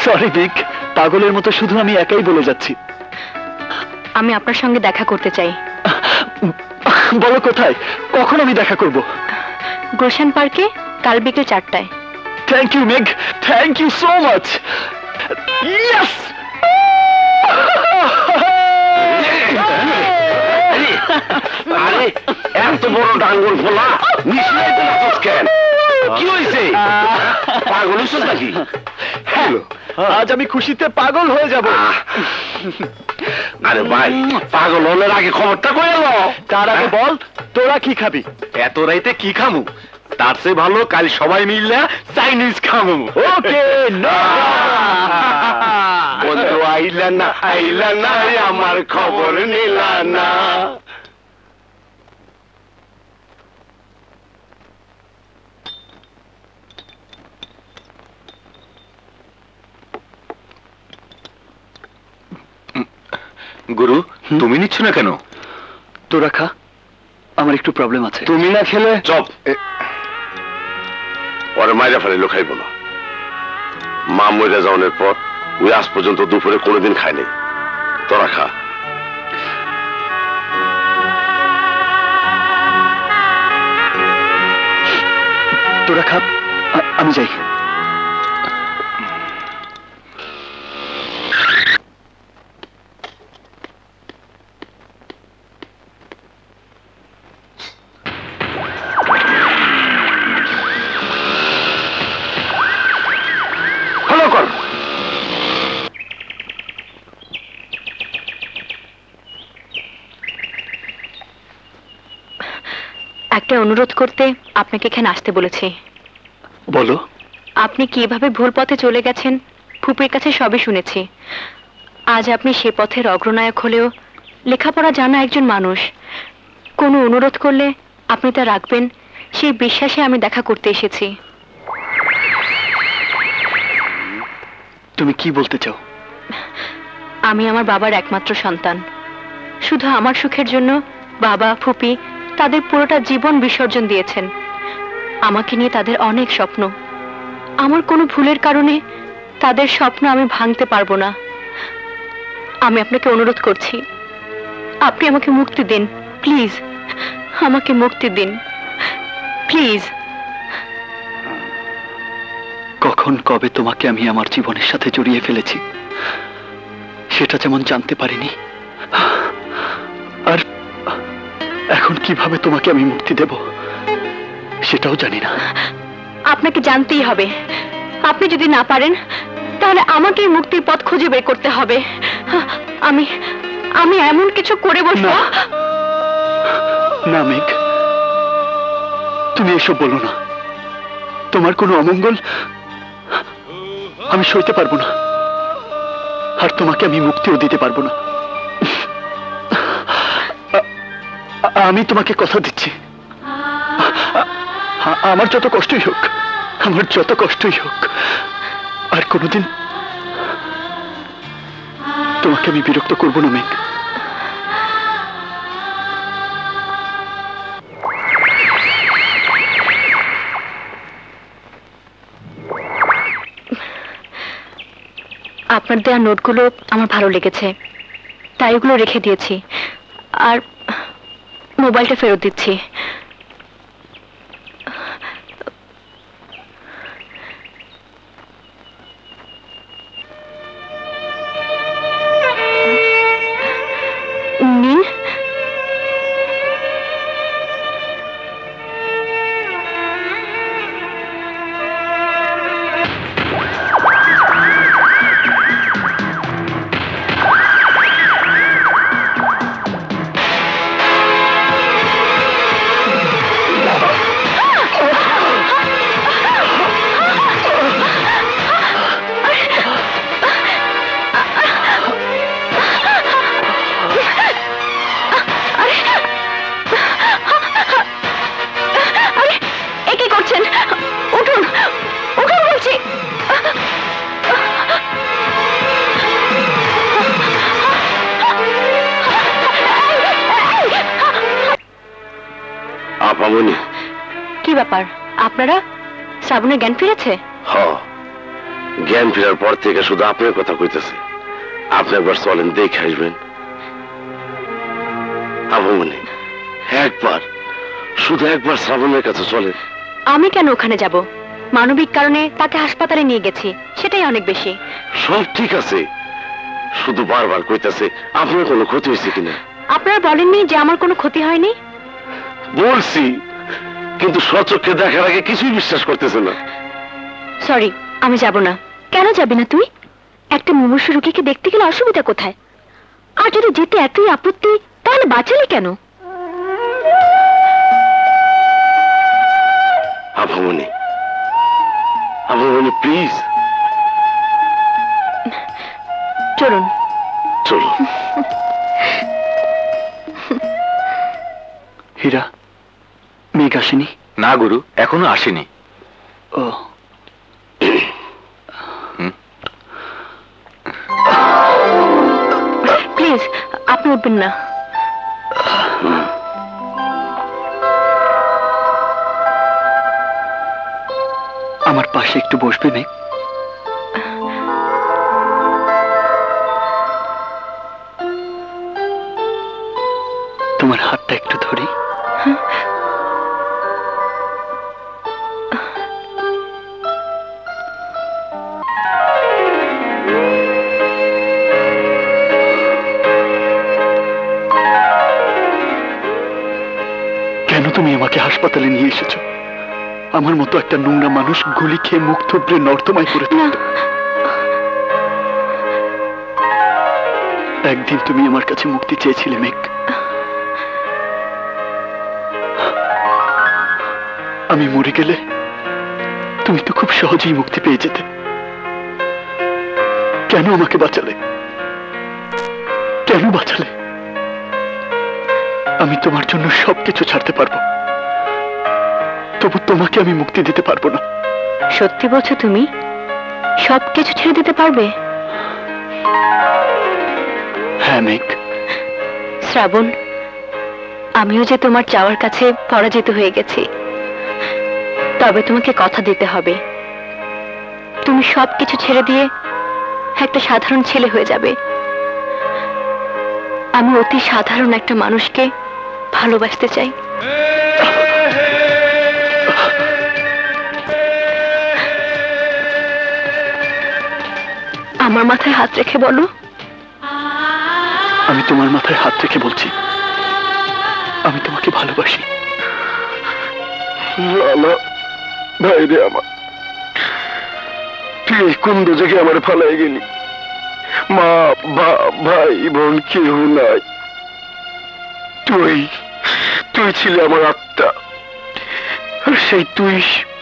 সরি মেঘ, পাগলের মতো শুধু আমি একাই বলে যাচ্ছি। আমি আপনার সঙ্গে দেখা করতে চাই। বলো কোথায়, কখন আমি দেখা করব? গুলশান পার্কে কাল বিকেল 4টায়। Thank you Megh, thank you so much. Yes! আরে এত বড় ডাঙ্গল ফোলা নিশ্চয়ই তো নাচস কেন? কি হয়েছে? পাগল হইছ নাকি? আজ আমি খুশিতে পাগল হয়ে যাব। আরে ভাই, পাগল হলের আগে খবরটা কই এলো? তার আগে বল, তোরা কি খাবি? এত রাইতে কি খামু? তার চেয়ে ভালো কাল সবাই মিললে চাইনিজ খামু। ওকে, না বন্ধু আইলা না, আমার খবর নিলা না। গুরু, তুমি নিচ্ছ না কেন? তোরা খা, আমার একটু প্রবলেম আছে। তুমি না খেলে চপ। ওরে মাইরা ফেলে লোক খাইব না। মা মরে যাওয়ার পর ওই আজ পর্যন্ত দুপুরে কোনোদিন খায় নাই। তোরা খা। তোরা খা, আমি যাই। ফলো কর। একটা অনুরোধ করতে আপনাকে এখানে আসতে বলেছি। বলো। আপনি কিভাবে ভুল পথে চলে গেছেন ফুপির কাছে সবই শুনেছি। আজ আপনি সে পথের অগ্রনায়ক হলেও লেখাপড়া জানা একজন মানুষ। কোনো অনুরোধ করলে আপনি তা রাখবেন সেই বিশ্বাসে আমি দেখা করতে এসেছি। তুমি কি বলতে চাও? আমি আমার বাবার একমাত্র সন্তান। শুধু আমার সুখের জন্য বাবা ফুপি তাদের পুরোটা জীবন বিসর্জন দিয়েছেন। আমাকে নিয়ে তাদের অনেক স্বপ্ন। আমার কোনো ভুলের কারণে তাদের স্বপ্ন আমি ভাঙতে পারবো না। আমি আপনাকে অনুরোধ করছি, আপনি আমাকে মুক্তি দিন প্লিজ। আমাকে মুক্তি দিন প্লিজ। কখন কবে তোমাকে আমি আমার জীবনের সাথে জড়িয়ে ফেলেছি সেটা যেমন জানতে পারিনি, আর এখন কিভাবে তোমাকে আমি মুক্তি দেব সেটাও জানি না। আপনাকে জানতেই হবে। আপনি যদি না পারেন তাহলে আমাকে মুক্তির পথ খুঁজে বের করতে হবে। আমি আমি এমন কিছু করে বসবো। না। না মেঘ, তুমি এসব বলো না। তোমার কোনো অমঙ্গল আমি সইতে পারবো না, আর তোমাকে আমি মুক্তিও দিতে পারবো না। আমি তোমাকে কথা দিচ্ছি, আমার যত কষ্টই হোক, আমার যত কষ্টই হোক, আর কোনোদিন তোমাকে আমি বিরক্ত করবো না মেঘ। আপনার দেওয়া নোটগুলো আমার ভালো লেগেছে, তাই এগুলো রেখে দিয়েছি। আর মোবাইলটা ফেরত দিচ্ছি। নিন। আপামনি, কি ব্যাপার, আপনারা? শ্রাবণের জ্ঞান ফিরেছে? হ, জ্ঞান ফেরার পর থেকে শুধু আপনার কথা কইতেছে। আপনি একবার চলেন, দেখে আসবেন। আপামনি, একবার, শুধু একবার শ্রাবণের কাছে চলেন। আমি কেন ওখানে যাব? মানবিক কারণে তাকে হাসপাতালে নিয়ে গেছি, সেটাই অনেক বেশি। সব ঠিক আছে, শুধু বারবার কইতেছে আপনার কোনো ক্ষতি হয়েছে কিনা। আপনারা বলেননি যে আমার কোনো ক্ষতি হয়নি? বলছি, কিন্তু স্বচক্ষে দেখার আগে কিছুই বিশ্বাস করতেছে না। সরি, আমি যাব না। কেন যাবি না তুই? একটা মুমূর্ষু রোগীকে দেখতে গেলে অসুবিধা কোথায়? আর যদি যেতে এতই আপত্তি, তাহলে বাঁচালি কেন? আপামনি, আপামনি প্লিজ চলুন। চলো। হীরা, মেঘ আসেনি? না গুরু, এখনো আসেনি। ও, প্লিজ আপনি উঠবেন না। আমার পাশে একটু বসবে মেঘ? তোমার হাতটা একটু ধরি। কেন তুমি আমাকে হাসপাতালে নিয়ে এসেছো? আমার মতো একটা নোংরা মানুষ গুলি খেয়ে মুখ থুবড়ে নর্দমায় পড়ে না, থাকতো। একদিন তুমি আমার কাছে মুক্তি চেয়েছিলে মেঘ। আমি মরে গেলে তুমি তো খুব সহজেই মুক্তি পেয়ে যেতে। কেন আমাকে বাঁচালে? কেন বাঁচালে? আমি তোমার জন্য সবকিছু ছাড়তে পারবো, তবু তোমাকে আমি মুক্তি দিতে পারবো না। সত্যি বলছো তুমি? সবকিছু ছেড়ে দিতে পারবে? হ্যাঁ মেঘ। শ্রাবণ, আমিও যে তোমার চাওয়ার কাছে পরাজিত হয়ে গেছি, তবে তোমাকে কথা দিতে হবে, তুমি সবকিছু ছেড়ে দিয়ে একটা সাধারণ ছেলে হয়ে যাবে। আমি অতি সাধারণ একটা মানুষকে ভালোবাসতে চাই। আমার মাথায় হাত রেখে বলো। আমি তোমার মাথায় হাত রেখে বলছি, আমি তোমাকে ভালোবাসি। ভাই রে আমার, তুই কোন দোজখে আমার ফালাই গেলি? মা, ভাই, বোন কেউ নাই। তুই ছিলি আমার আত্মা, আর সেই তুই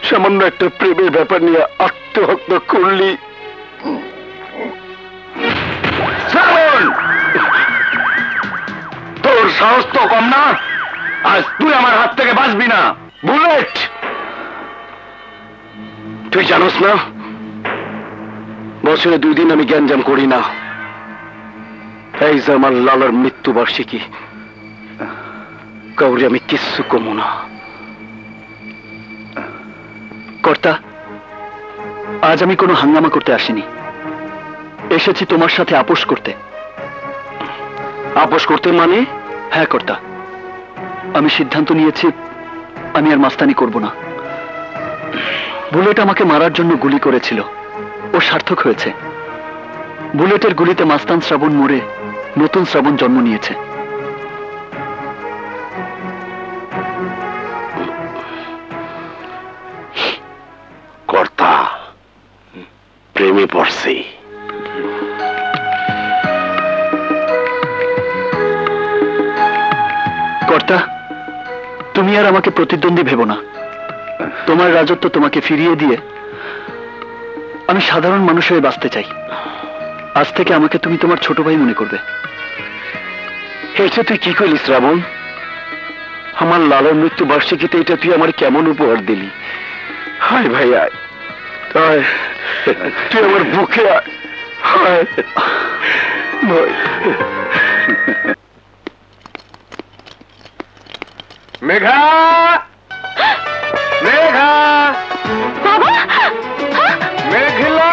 সামান্য একটা প্রেমের ব্যাপার নিয়ে আত্মহত্যা করলি। তোর সাহস তো কম না, আজ তুই আমার হাত থেকে বাঁচবি না। বুলেট, তুই জানোস না বছরে 2 দিন আমি জ্ঞানজাম করি না। এই যে আমার লালার মৃত্যুবার্ষিকী, কাউরে আমি কিচ্ছু কমো না। কর্তা, আজ আমি কোনো হাঙ্গামা করতে আসিনি, এসেছি তোমার সাথে আপোষ করতে। আপোষ করতে মানে? হ্যাঁ কর্তা, আমি সিদ্ধান্ত নিয়েছি আমি আর মাস্তানি করব না। বুলেট আমাকে মারার জন্য গুলি করেছিল, ও সার্থক হয়েছে। বুলেটের গুলিতে মাস্তান শ্রাবণ মরে নতুন শ্রাবণ জন্ম নিয়েছে। কর্তা প্রেমে পড়ছে। কর্তা, তুমি আর আমাকে প্রতিদ্বন্দ্বী ভেবো না। তোমার রাজত্ব তোমাকে ফিরিয়ে দিয়ে আমি সাধারণ মানুষ হয়ে বাঁচতে চাই। আজ থেকে আমাকে তুমি তোমার ছোট ভাই মনে করবে। এটা তুই কি করলি শ্রাবণ? আমার লালার মৃত্যু বার্ষিকীতে এটা তুই আমার কেমন উপহার দিলি? হায় ভাই, আয় আয়, তুই আমার বুকে আয়। হায় ভাই। মেঘা, মেঘা, বাবা! মেঘলা,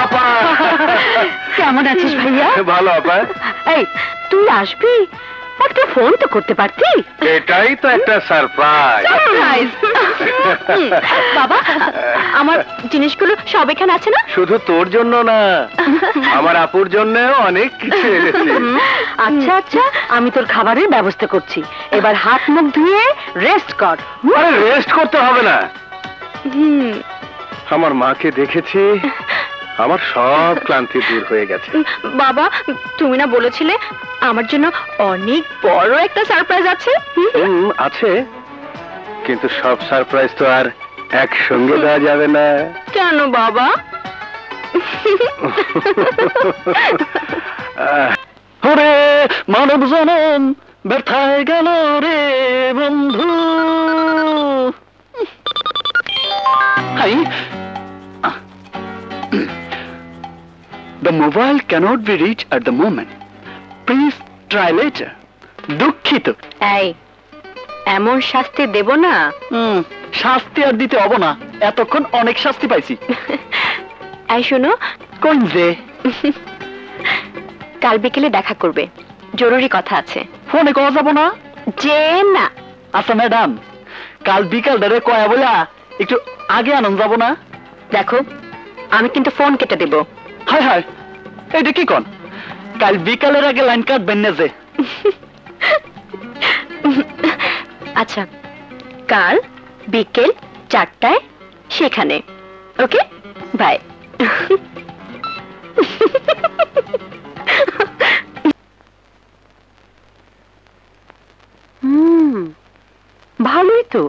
আপা, কেমন আছিস ভাইয়া? ভালো আপা। এই, তুই আসবি? একটা ফোন তো করতে পারতি। এটাই তো একটা সারপ্রাইজ। সারপ্রাইজ! বাবা, আমার জিনিসগুলো সব এখানে আছে না? শুধু তোর জন্য না, আমার আপুর জন্য অনেক কিছু এনেছি। আচ্ছা আচ্ছা, আমি তোর খাবারের ব্যবস্থা করছি। এবার হাত মুখ ধুয়ে রেস্ট কর। আরে রেস্ট করতে হবে না, হুম, আমার মাকে দেখেছি, আমার সব ক্লান্তি দূর হয়ে গেছে। বাবা, তুমি না বলেছিলে আমার জন্য অনেক বড় একটা সারপ্রাইজ আছে? আছে, কিন্তু সব সারপ্রাইজ তো আর একসঙ্গে দেওয়া যাবে না। কেন বাবা? ওরে মানব জনম ব্যথায় গেল রে বন্ধু। Hi, the mobile cannot be reached at the moment. Please try later. দুঃখিত। এই, এমন শাস্তি দেব না। শাস্তি আর দিতে হব না, এতক্ষণ অনেক শাস্তি পাইছি। এই শোনো, কোন যে কাল বিকেলে দেখা করবে, জরুরি কথা আছে। ফোনে কওয়া যাব না? যে না। আচ্ছা ম্যাডাম, কাল বিকাল ধরে কয়া বলা একটু আগে আনন্দ যাব না? দেখো, আমি কিন্তু ফোন কেটে দেব। হায় হায়, এটা কি কন? কাল বিকালের আগে লাইন কাটবেন না যে? আচ্ছা, কাল বিকেল 4টায় সেখানে। ওকে, বাই। ভালোই তো,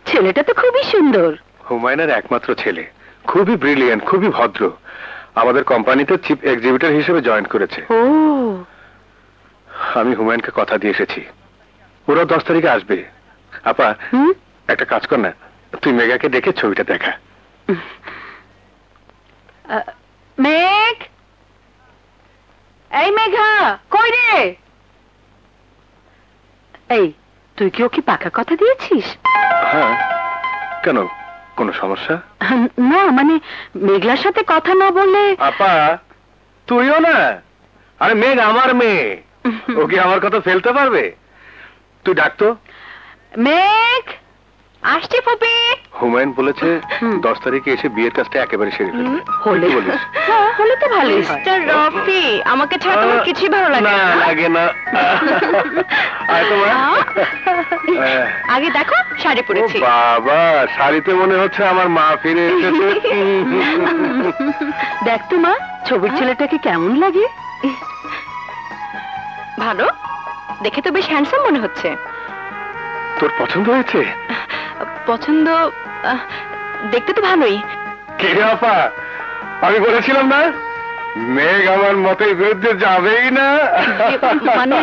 ছেলেটা তো খুবই সুন্দর। হুমায়ুনের একমাত্র ছেলে, খুবই ব্রিলিয়েন্ট, খুবই ভদ্র। আমাদের কোম্পানিতে চিফ এক্সিকিউটিভ হিসেবে জয়েন করেছে। ও, আমি হুমায়ুনকে কথা দিয়ে এসেছি, ওরা 10 তারিখে আসবে। আপা, একটা কাজ কর না, তুই মেঘাকে ডেকে ছবিটা দেখা। মেঘ, এই মেঘা, কই রে? এই, তুই কি ওকে পাকা কথা দিয়েছিস? হ্যাঁ, কেন, কোনো সমস্যা? না, মানে মেঘলার সাথে কথা না বললে। আপা, তুইও না? আরে মেঘ আমার মেয়ে, ওকে আমার কথা ফেলতে পারবে? তুই ডাকতো। মেঘ, আসছে ফুপি। হুমায়ুন বলেছে 10 তারিখে এসে বিয়ের কাজটা একেবারে সেরে ফেলবে। হলে কি বলিস? হ্যাঁ, হলে তো ভালোই। মিস্টার রফি, আমাকে ছাড়া তোমার কিছুই ভালো লাগে না, না। লাগে না। আয় তো মা। আগে দেখো, শাড়ি ও পরেছি। বাবা, শাড়িতে মনে হচ্ছে আমার মা ফিরে এসেছে। দেখ তো মা, ছবির ছেলেটাকে কেমন লাগে? ভালো, দেখে তো বেশ হ্যান্ডসাম মনে হচ্ছে। তোর পছন্দ হয়েছে? পছন্দ, দেখতে তো ভালোই। কে রে আপা, আমি বলেছিলাম না মেঘ আমার মতের বিরুদ্ধে যাবেই না। মানে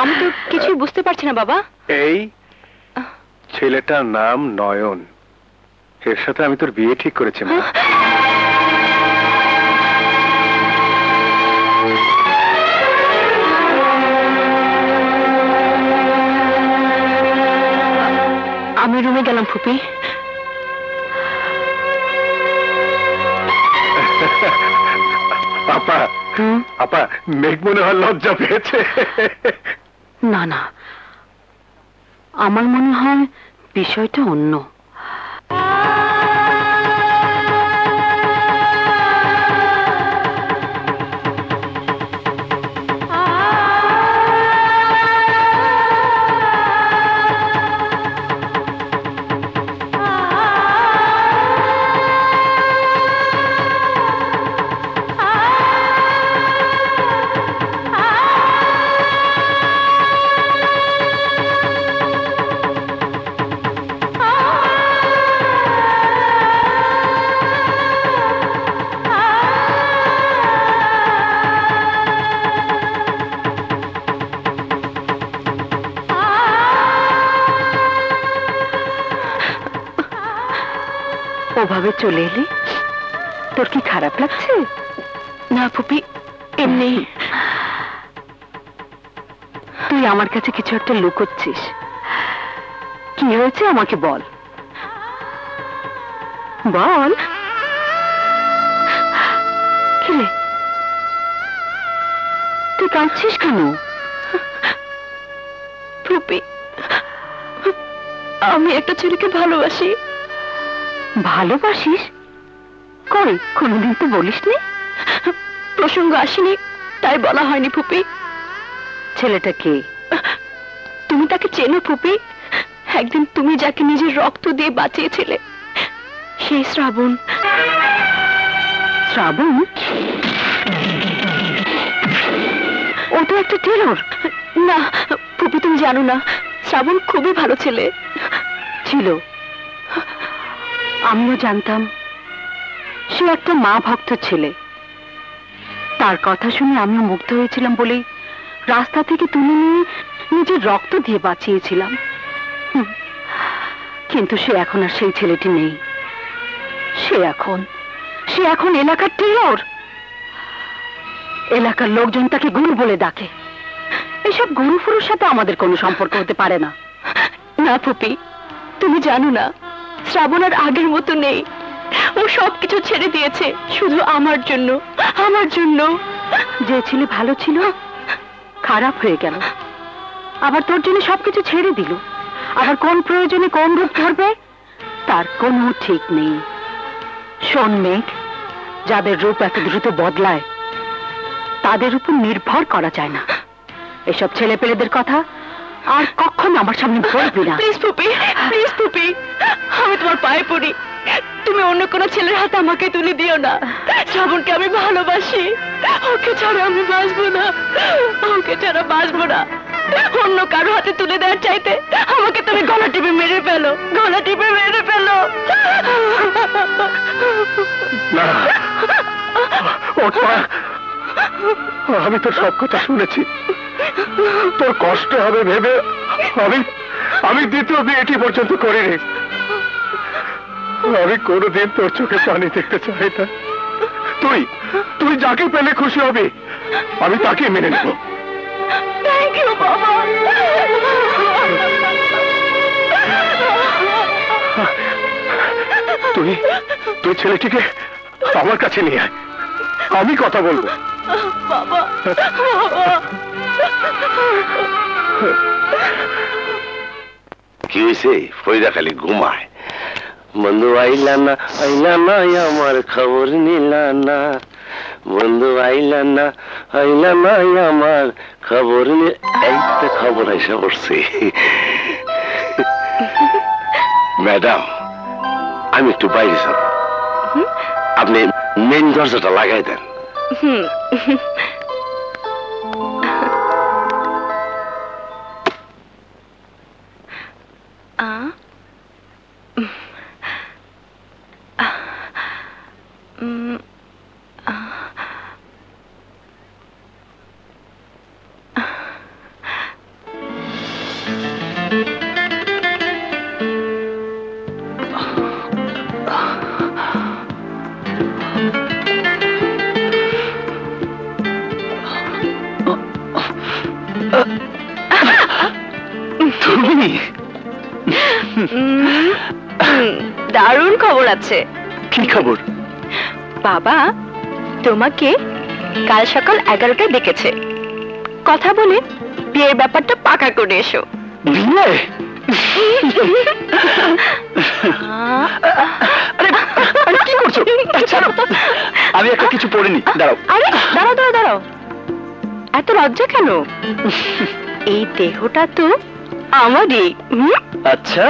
আমি তো কিছুই বুঝতে পারছি না বাবা। এই ছেলেটার নাম নয়ন, এর সাথে আমি তোর বিয়ে ঠিক করেছি মা। আমি রুমে গেলাম ফুপি। আপা, আপা, মেঘ মনে হয় লজ্জা পেয়েছে। না না, আমার মনে হয় বিষয়টা অন্য। ওভাবে চলে এলি, তোর কি খারাপ লাগছে? না ফুপি, এমনি। তুই আমার কাছে কিছু একটা লুকোচ্ছিস। কি হয়েছে আমাকে বল, বল। কি রে, তুই কাঁদছিস কেন? ফুপি, আমি একটা ছেলেকে ভালোবাসি। ভালোবাসিস? কই, কোনদিন তো বলিসনি। প্রসঙ্গ আসেনি, তাই বলা হয়নি ফুপি। ছেলেটা কে? তুমি তাকে চেনো ফুপি? একদিন তুমি যাকে নিজের রক্ত দিয়ে বাঁচিয়েছিলে, সেই শ্রাবণ। শ্রাবণ? ও তো একটা টেলর। না ফুপি, তুমি জানো না, শ্রাবণ খুবই ভালো ছেলে ছিল। আমিও জানতাম সে একটা মা ভক্ত ছেলে। তার কথা শুনে আমিও মুগ্ধ হয়েছিলাম বলেই রাস্তা থেকে তুলে নিয়ে নিজের রক্ত দিয়ে বাঁচিয়েছিলাম। কিন্তু সে এখন আর সেই ছেলেটি নেই। সে এখন এলাকার টেলর। এলাকার লোকজন তাকে গুরু বলে ডাকে। এসব গুরু ফুরুর সাথে আমাদের কোনো সম্পর্ক হতে পারে না। না ফুপি, তুমি জানো না, শ্রাবণ আর আগের মতো নেই। ও সবকিছু ছেড়ে দিয়েছে শুধু আমার জন্য, আমার জন্য। যে ছেলে ভালো ছিল খারাপ হয়ে গেল, আবার তোর জন্য সবকিছু ছেড়ে দিল, আবার কোন প্রয়োজনে কোন রূপ ধরবে তার কোনো ঠিক নেই। শোন মেঘ, যাদের রূপ এত দ্রুত বদলায় তাদের উপর নির্ভর করা যায় না। এসব ছেলে পেলেদের কথা আর কখনো আমার সামনে বলবি না। প্লিজ পুপি, প্লিজ পুপি, আমি তোমার পায়ে পড়ি, তুমি অন্য কোনো ছেলের হাতে আমাকে তুলে দিও না। শ্রাবণকে আমি ভালোবাসি, ওকে ছাড়া আমি বাঁচবো না, ওকে ছাড়া বাঁচবো না। অন্য কারো হাতে তুলে দেওয়ার চাইতে আমাকে তুমি গলা টিপে মেরে ফেলো, গলা টিপে মেরে ফেলো। না, ওঠ মা। আমি তো সব কথা শুনেছি, তোর কষ্ট হবে ভেবে আমি দ্বিতীয় বিয়েটি পর্যন্ত করিনি। আমি কোনোদিন তোর চোখে পানি দেখতে চাই না। তুই যাকে পেলে খুশি হবি আমি তাকে মেনে নেব। থ্যাংক ইউ বাবা। তুই ছেলেটিকে আমার কাছে নিয়ে আয়, আমি কথা বলবো। বাবা, কি হয়েছে? ফরিদা খালি ঘুমায়। বন্ধু আইলা না আমার খবর নিলা না, বন্ধু আইলা না আমার খবর এই তো খবর এসে পড়ছে। ম্যাডাম, আমি একটু বাইরে যাব, আপনি মেন দরজাটা লাগাই দেন। তুমি? দারুণ খবর আছে। কি খবর? বাবা তোমাকে কাল সকাল 11টায় ডেকেছে, কথা বলে বিয়ের ব্যাপারটা পাকা করে এসো। বিয়ে? আরে কি করছো? ছাড়ো, আমি একটা কিছু পড়িনি। দাঁড়াও। আরে দাঁড়াও দাঁড়াও দাঁড়াও, এত লজ্জা কেন? এই দেহটা তো আমারই। আচ্ছা,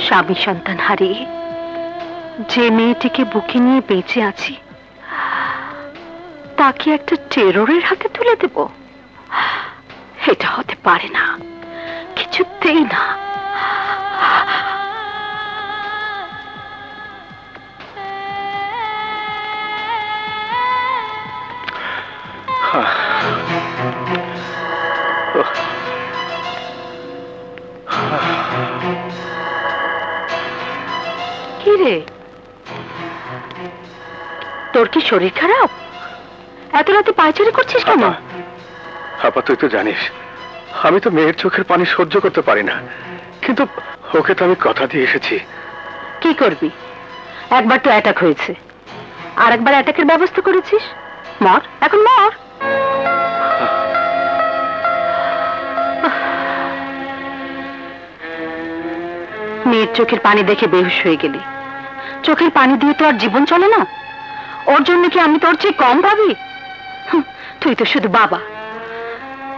স্বামী সন্তান হারিয়ে যে মেয়েটিকে বুকে নিয়ে বেঁচে আছি তাকে একটা টেররের হাতে তুলে দেব? এটা হতে পারে না, কিছুতেই না। কি রে, তোর কি শরীর খারাপ? এত রাতে পায়চারি করছিস কেন? আপা তুই তো জানিস আমি তো মেয়ের চোখের পানি সহ্য করতে পারি না, কিন্তু ওকে তো আমি কথা দিয়ে এসেছি। কি করবি? একবার তো অ্যাটাক হয়েছে, আর একবার অ্যাটাকের ব্যবস্থা করেছিস। মর, এখন মর। মেয়ের চোখের পানি দেখে বেহুশ হয়ে গেলি। চোখের পানি দিয়ে তো আর জীবন চলে না। ওর জন্য কি আমি তোর চেয়ে কম ভাবি? তুই তো শুধু বাবা,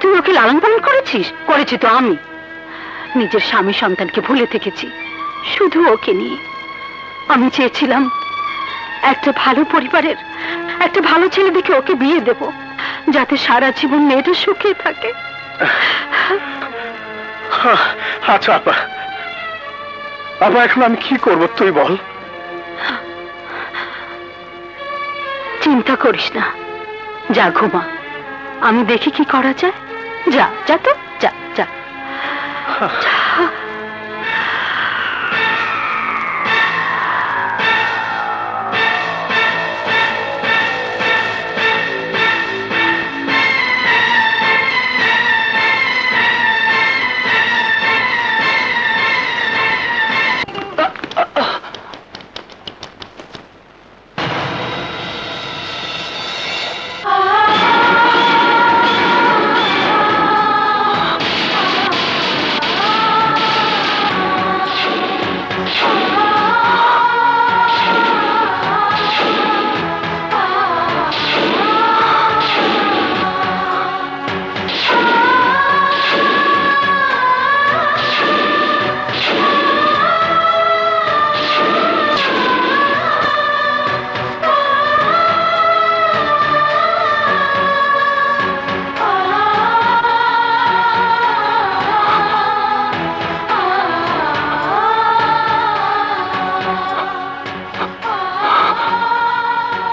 তুই ওকে লালন পালন করেছিস। করেছি তো আমি, নিজের স্বামী সন্তানকে ভুলে থেকেছি শুধু ওকে নিয়ে। আমি চেয়েছিলাম একটা ভালো পরিবারের একটা ভালো ছেলে দেখে ওকে বিয়ে দেব, যাতে সারা জীবন মেয়েটা সুখে থাকে। আচ্ছা আপা, এখন আমি কি করব তুই বল। চিন্তা করিস না, যা ঘুমা, আমি দেখি কি করা যায়। যা যা তো, যা যা।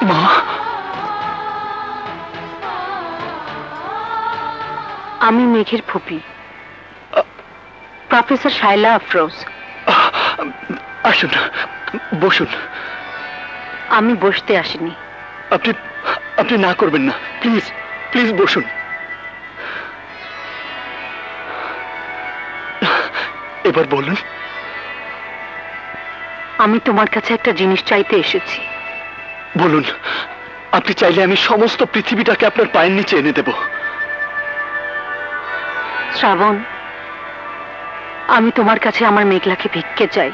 মা, আমি মেঘের ফুপি, প্রফেসর শাইলা আফরোজ। আসুন, বসুন। আমি বসতে আসিনি। আপনি আপনি না করবেন না, প্লিজ প্লিজ বসুন। এবার বলুন। আমি তোমার কাছে একটা জিনিস চাইতে এসেছি। বলুন, আপনি চাইলে আমি সমস্ত পৃথিবীটাকে আপনার পায়ের নিচে এনে দেব। শ্রাবণ, আমি তোমার কাছে আমার মেঘলাকে ভিক্ষে চাই।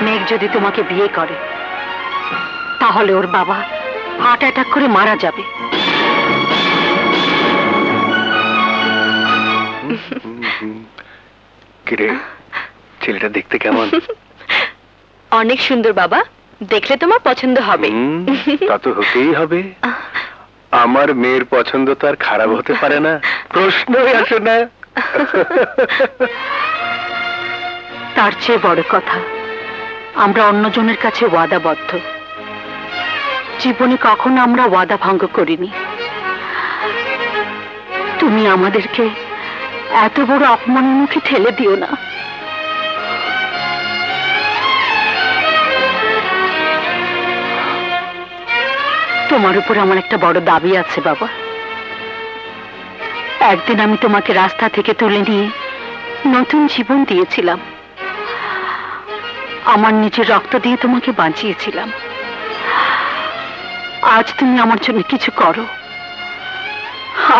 মেঘ যদি তোমাকে বিয়ে করে তাহলে ওর বাবা হার্ট অ্যাটাক করে মারা যাবে। কিরে, ছেলেটা দেখতে কেমন? অনেক সুন্দর বাবা, দেখলে তোমার পছন্দ হবে। তা তো হতেই হবে। আমার মেয়ের পছন্দ তো আর খারাপ হতে পারে না, প্রশ্নই আসে না। তার চেয়ে বড় কথা, আমরা অন্যজনের কাছে ওয়াদাবদ্ধ। জীবনে কখনো আমরা ওয়াদা ভঙ্গ করিনি। তুমি আমাদেরকে এত বড় অপমানের মুখে ঠেলে দিও না। তোমার উপর আমার একটা বড় দাবি আছে বাবা। একদিন আমি তোমাকে রাস্তা থেকে তুলে নিয়ে নতুন জীবন দিয়েছিলাম। আমার নিজের রক্ত দিয়ে তোমাকে বাঁচিয়েছিলাম। আজ তুমি আমার জন্য কিছু করো,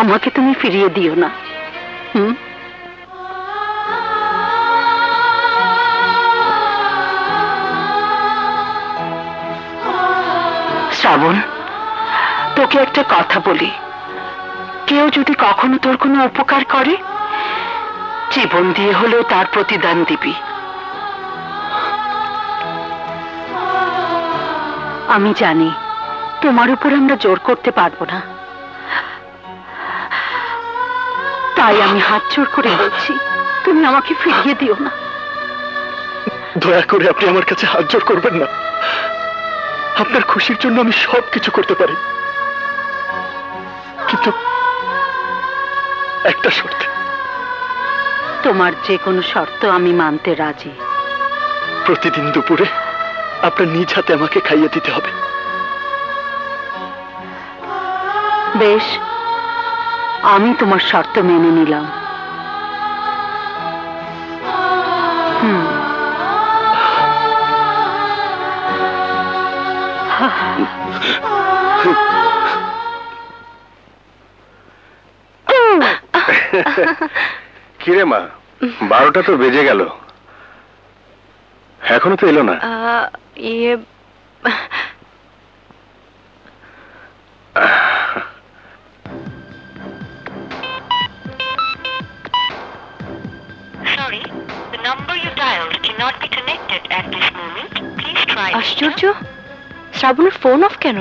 আমাকে তুমি ফিরিয়ে দিও না। শ্রাবণ, তোকে একটা কথা বলি, কেউ যদি কখনো তোর কোনো উপকার করে, জীবন দিয়ে হলেও তার প্রতিদান দিবি। আমি জানি তোমার উপর আমরা জোর করতে পারবো না, তাই আমি হাত জোর করে বলছি, তুমি আমাকে ফিরিয়ে দিও না। দয়া করে আপনি আমার কাছে হাত জোড় করবেন না। আপনার খুশির জন্য আমি সব কিছু করতে পারি, কিন্তু একটা শর্তে। তোমার যে কোনো শর্ত আমি মানতে রাজি। প্রতিদিন দুপুরে আপনার নিজ হাতে আমাকে খাইয়ে দিতে হবে। বেশ, আমি তোমার শর্ত মেনে নিলাম। কিরে মা, 12টা তো বেজে গেল, এখনো তো এলো না। Sorry, the number you dialed cannot be connected at this moment. Please try later. আশ্চর্য, শ্রাবণের ফোন অফ কেন?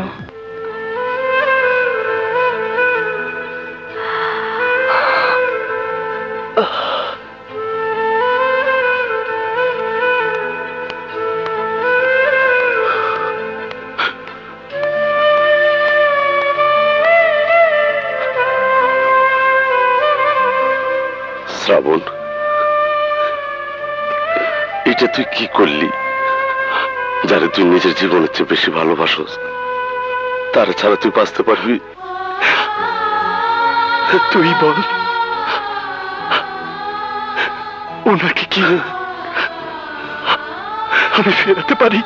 শ্রাবণ, এটা তুই কি করলি? যারে তুই নিজের জীবনের চেয়ে বেশি ভালোবাসস, তার ছাড়া তুই বাঁচতে পারবি? তুই বল, ওনাকে কি আমি ফেরাতে পারি?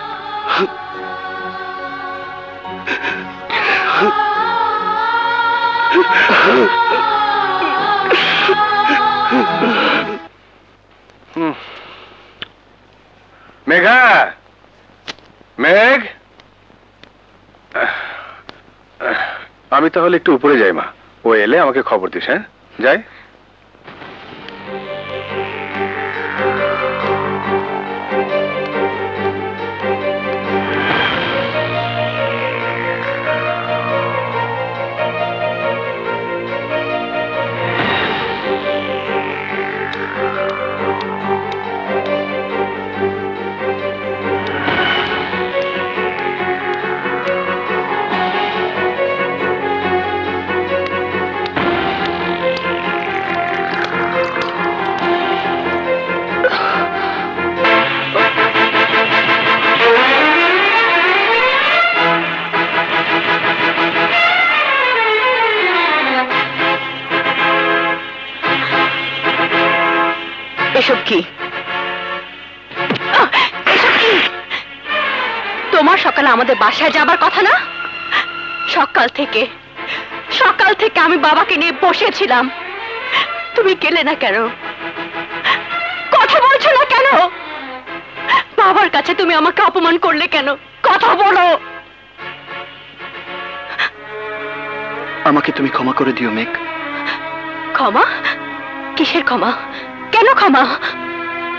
মেঘা, মেঘ, আমি তাহলে একটু উপরে যাই মা, ও এলে আমাকে খবর দিস। হ্যাঁ, যাই। তোমার সকালে আমাদের বাসায় যাবার কথা না? সকাল থেকে আমি বাবাকে নিয়ে বসেছিলাম, তুমি গেলে না কেন? কথা বলছো না কেন? বাবার কাছে তুমি আমাকে অপমান করলে কেন? কথা বলো। আমাকে তুমি ক্ষমা করে দিও মেঘ। ক্ষমা? কিসের ক্ষমা? কেন ক্ষমা?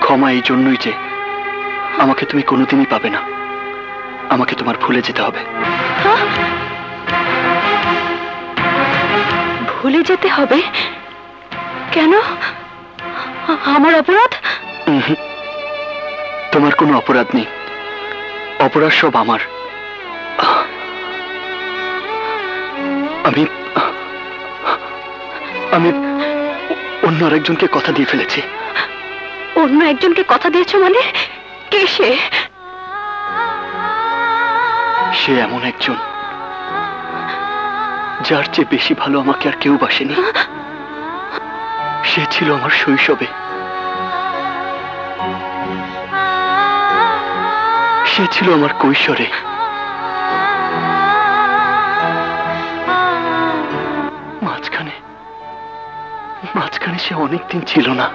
ক্ষমা এই জন্যই যে আমাকে তুমি কোনোদিনই পাবে না, আমাকে তোমার ভুলে যেতে হবে। হ্যাঁ? ভুলে যেতে হবে? কেন? আমার অপরাধ? তোমার কোনো অপরাধ নেই, অপরাধ সব আমার। আমি আমি অন্য আরেকজনকে কথা দিয়ে ফেলেছি। অন্য একজনকে কথা দিয়েছো মানে? কে সে? সে এমন একজন যার চেয়ে বেশি ভালো আমাকে আর কেউ বাসেনি। সে ছিল আমার শৈশবে, সে ছিল আমার কৈশোরে। মাঝখানে সে অনেকদিন ছিল না।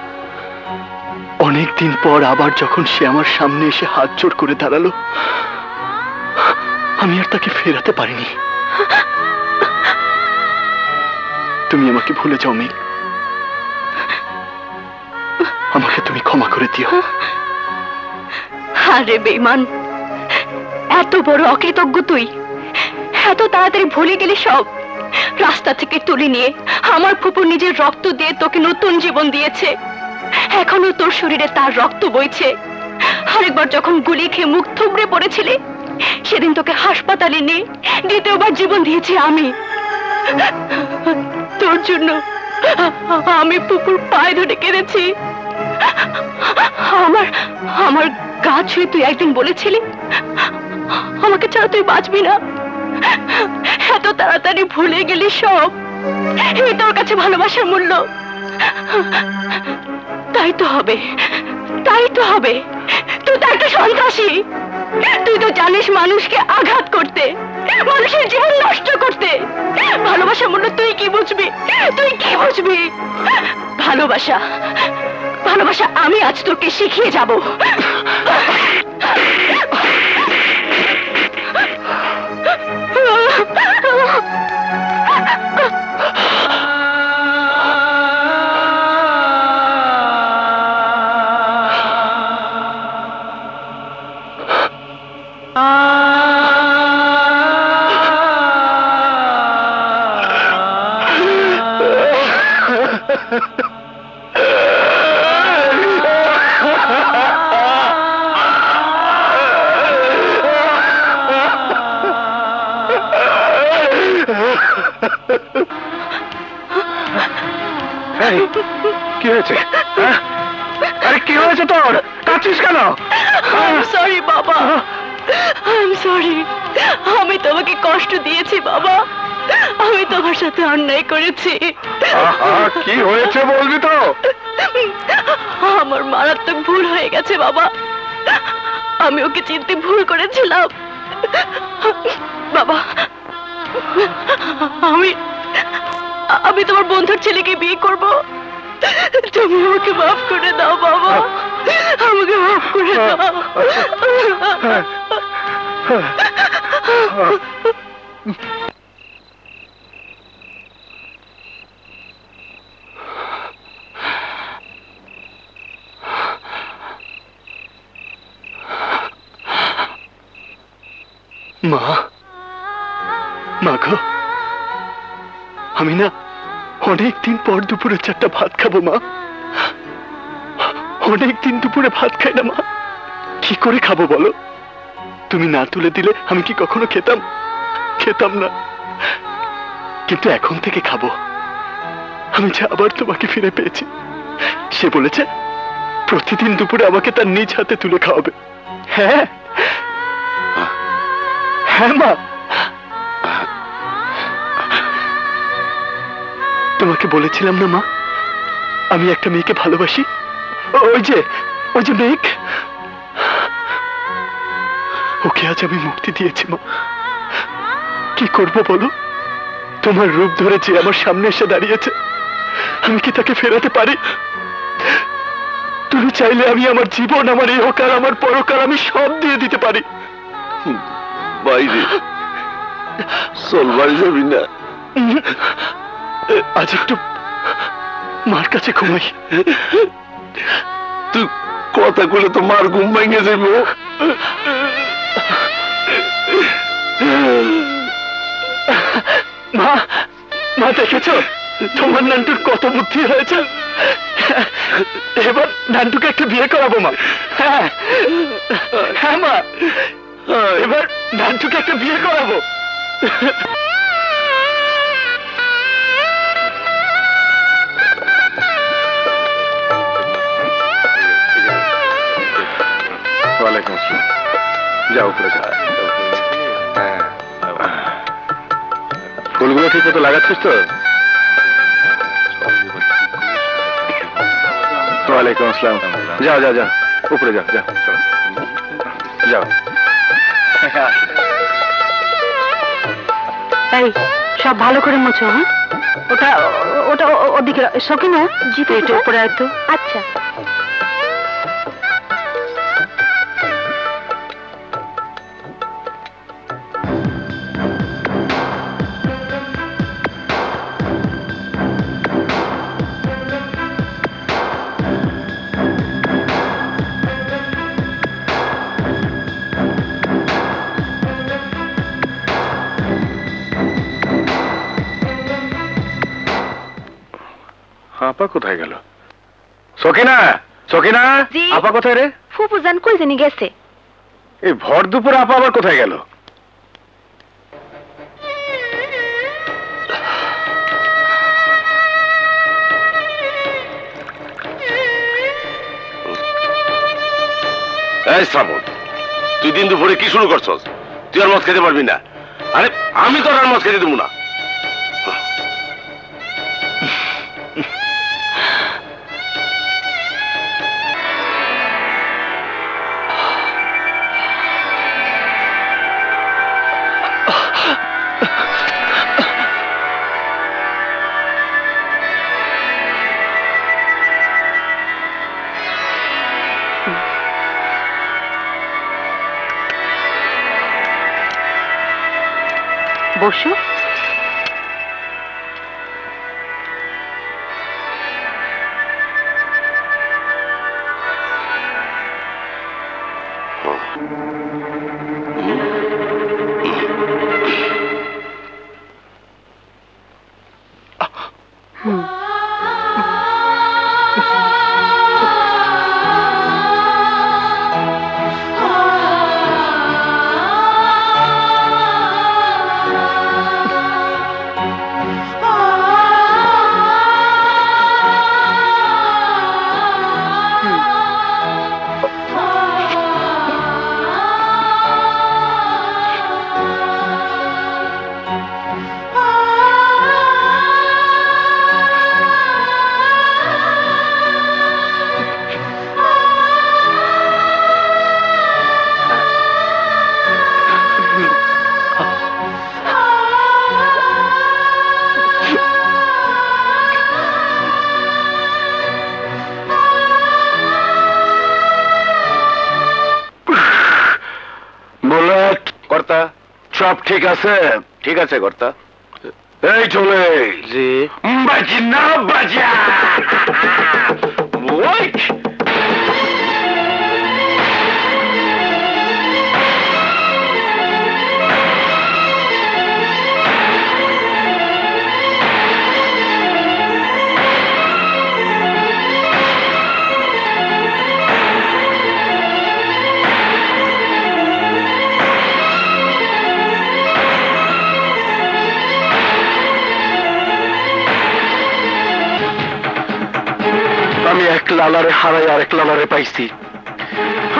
অনেকদিন পর আবার যখন সে আমার সামনে এসে হাত জোড় করে দাঁড়ালো, আমি আর তাকে ফেরাতে পারিনি। তুমি আমাকে ভুলে যাও মেঘ, আমাকে তুমি ক্ষমা করে দিও। আরে বেঈমান, এত বড় অকৃতজ্ঞ তুই! এত তাড়াতাড়ি ভুলে গেলি সব। রাস্তা থেকে তুলে নিয়ে আমার ফুপু নিজের রক্ত দিয়ে তোকে নতুন জীবন দিয়েছে, এখনো তোর শরীরে তার রক্ত বইছে। আরেকবার যখন গুলি খেয়ে মুখ থুবড়ে পড়েছিলি, সেদিন তোকে হাসপাতালে নিয়ে দ্বিতীয়বার জীবন দিয়েছি আমি। তোর জন্য আমি ফুপুর পায়ে ধরে কেঁদেছি। আমার গা ছুঁয়ে তুই একদিন বলেছিলি আমাকে ছাড়া তুই বাঁচবি না। এত তাড়াতাড়ি ভুলে গেলি সব। এই তোর কাছে ভালোবাসার মূল্য? তাই তো হবে, তাই তো হবে। তুই তো একটা সন্ত্রাসী। তুই তো জানিস মানুষকে আঘাত করতে, মানুষের জীবন নষ্ট করতে। ভালোবাসার মূল্য তুই কি বুঝবি? তুই কি বুঝবি? ভালোবাসা ভালোবাসা আমি আজ তোকে শিখিয়ে যাব। কি হয়েছে? আরে কি হয়েছে তোর? কাঁদছিস কেন? সরি বাবা, সরি। আমি তোমাকে কষ্ট দিয়েছি বাবা, আমি তোমার সাথে অন্যায় করেছি। কি হয়েছে বলবি তো? আমার মারাত্মক ভুল হয়ে গেছে বাবা, আমি ওকে চিনতে ভুল করেছিলাম বাবা। আমি তোমার বন্ধুর ছেলেকে বিয়ে করব, তুমি আমাকে মাফ করে দাও বাবা, আমাকে মাফ করে দাও। মা গো, আমি না অনেকদিন পর দুপুরে 4টা ভাত খাবো মা। অনেকদিন দুপুরে ভাত খাই না মা। কি করে খাবো বলো? তুমি না তুলে দিলে আমি কি কখনো খেতাম না। কিন্তু এখন থেকে খাবো। আমি যে আবার তোমাকে ফিরে পেয়েছি। সে বলেছে প্রতিদিন দুপুরে আমাকে তার নিজ হাতে তুলে খাওয়াবে। হ্যাঁ হ্যাঁ মা, তোমাকে বলেছিলাম না মা আমি একটা মেয়েকে ভালোবাসি। ওই যে মেঘ, ওকে আজ আমি মুক্তি দিয়েছি মা। কি করব বলো? তোমার রূপ ধরে যে আমার সামনে এসে দাঁড়িয়েছে, আমি কি তাকে ফেরাতে পারি? তুমি চাইলে আমি আমার জীবন, আমার ইহকাল, আমার পরকাল আমি সব দিয়ে দিতে পারি। বাইরে চল, বাড়ি যাবি না? আজ একটু মার কাছে ঘুমাই। তুই কথা বলে তো মার ঘুম ভেঙে যাবো। মা, মা দেখেছো তোমার নান্টুর কত বুদ্ধি হয়েছে? এবার নান্টুকে একটা বিয়ে করাবো মা। হ্যাঁ হ্যাঁ মা, এবার নান্টুকে একটা বিয়ে করাবো। ওয়ালাইকুম আসসালাম। যাও উপরে যাও। ফুলগুলো ঠিক মতো লাগাচ্ছিস তো? ওয়ালাইকুম আসসালাম। যাও যাও যাও, উপরে যাও, যাও যাও। এই সব ভালো করে মোছো। হ্যাঁ, ওটা ওটা ওদিকে সকিনা, জিতে এটা উপরে আয় তো। আচ্ছা। আপা কোথায় গেল? সকিনা, সকিনা, জি? আপা কোথায় রে? ফুপু জান কই জানি গেছে। এই ভর দুপুরে আপা আবার কোথায় গেল? এই শ্রাবণ, তুই দিন দুপুরে কি শুরু করছস? তুই আর মদ খেতে পারবি না। আরে আমি তো আর মদ খেতে দেবো না। বসো। কর্তা, সব ঠিক আছে? ঠিক আছে কর্তা। এই চলে জি। বাজি না বাজা। ওই আমি এক লালারে হারাই আর এক লালারে পাইছি।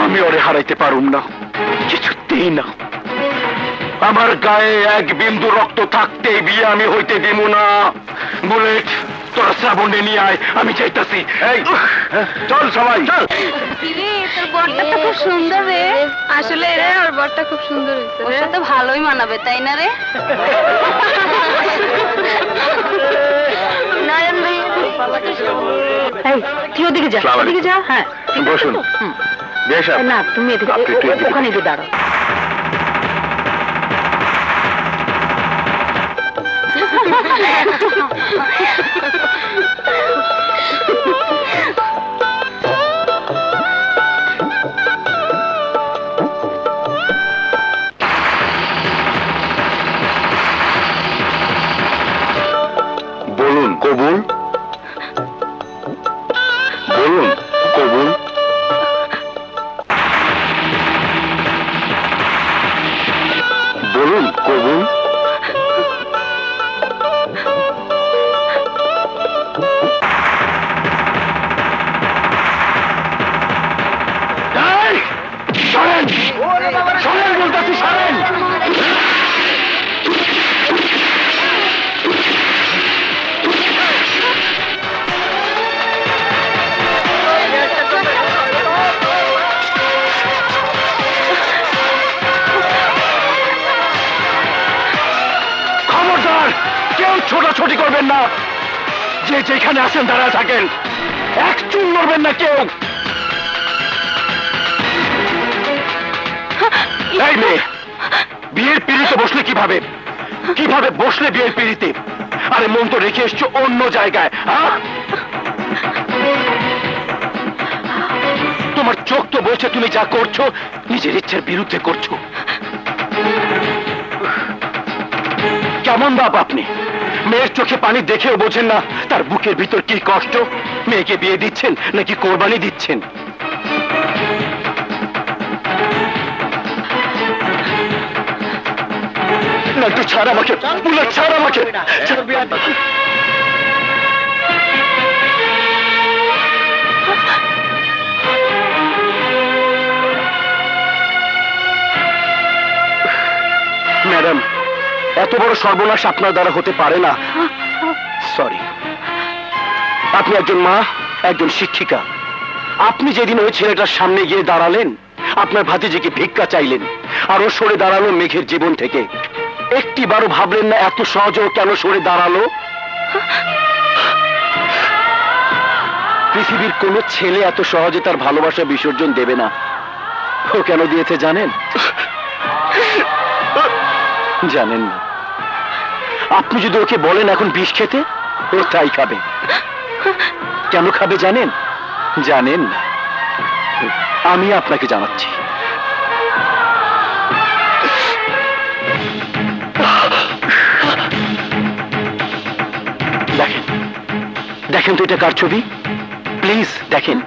আমি ওরে হারাইতে পারুম না, কিছুতেই না। আমার গায়ে এক বিন্দু রক্ত থাকতে বিয়ে আমি হইতে দিব না। বুলেট, তোরা শ্রাবণে নিয়ে আয়, আমি চাইতাছি। এই চল সবাই চল। তোর বরটা তো খুব সুন্দর রে। আসলে রে ওর বরটা খুব সুন্দর হয়েছে ওর সাথে ভালোই মানাবে তাই না রে নয়ন ভাই এই তুই ওদিকে যা আসসালামু ওদিকে যা হ্যাঁ বসুন বেশ না তুমি এদিকে আপনি একটু এদিকে ওখানে গিয়ে দাঁড়াও বলুন কবুল বলুন কবুল বলুন কবুল এই! সরেন! সরেন বলতেছি, সরেন! খবরদার কেউ ছোটাছুটি করবেন না, যে যেখানে আছেন দাঁড়ায় থাকেন, এক চুল নড়বেন না কেউ। এই মেয়ে, বিয়ের পিড়িতে বসলে কিভাবে কিভাবে বসলে বিয়ের পিড়িতে? আরে মন তো রেখে এসছো অন্য জায়গায়। হ্যাঁ, তোমার চোখ তো বলছে তুমি যা করছো নিজের ইচ্ছের বিরুদ্ধে করছো। কেমন বাপ আপনি? মেয়ের চোখে পানি দেখেও বোঝেন না তার বুকের ভিতর কি কষ্ট। মেয়েকে বিয়ে দিচ্ছেন নাকি কোরবানি দিচ্ছেন? না একটু ছাড় আমাকে, বুলেট ছাড় আমাকে। ম্যাডাম, এত বড় সর্বনাশ আপনার দ্বারা হতে পারে না। সরি। আপনি একজন মা, একজন শিক্ষিকা। আপনি যেদিন ওই ছেলেটার সামনে গিয়ে দাঁড়ালেন, আপনার ভাতিজিকে ভিক্ষা চাইলেন, আর ও সরে দাঁড়ালো মেঘের জীবন থেকে, একটিবারও ভাবলেন না এত সহজেও কেন সরে দাঁড়ালো? পৃথিবীর কোন ছেলে এত সহজে তার ভালোবাসা বিসর্জন দেবে না। ও কেন দিয়েছে জানেন? জানেন না। আপনি যদি ওকে বলেন এখন বিষ খেতে, ও তাই খাবে। কেন খাবে জানেন? জানেন না। আমি আপনাকে জানাচ্ছি। দেখেন, দেখেন তো এটা কার ছবি? প্লিজ দেখেন।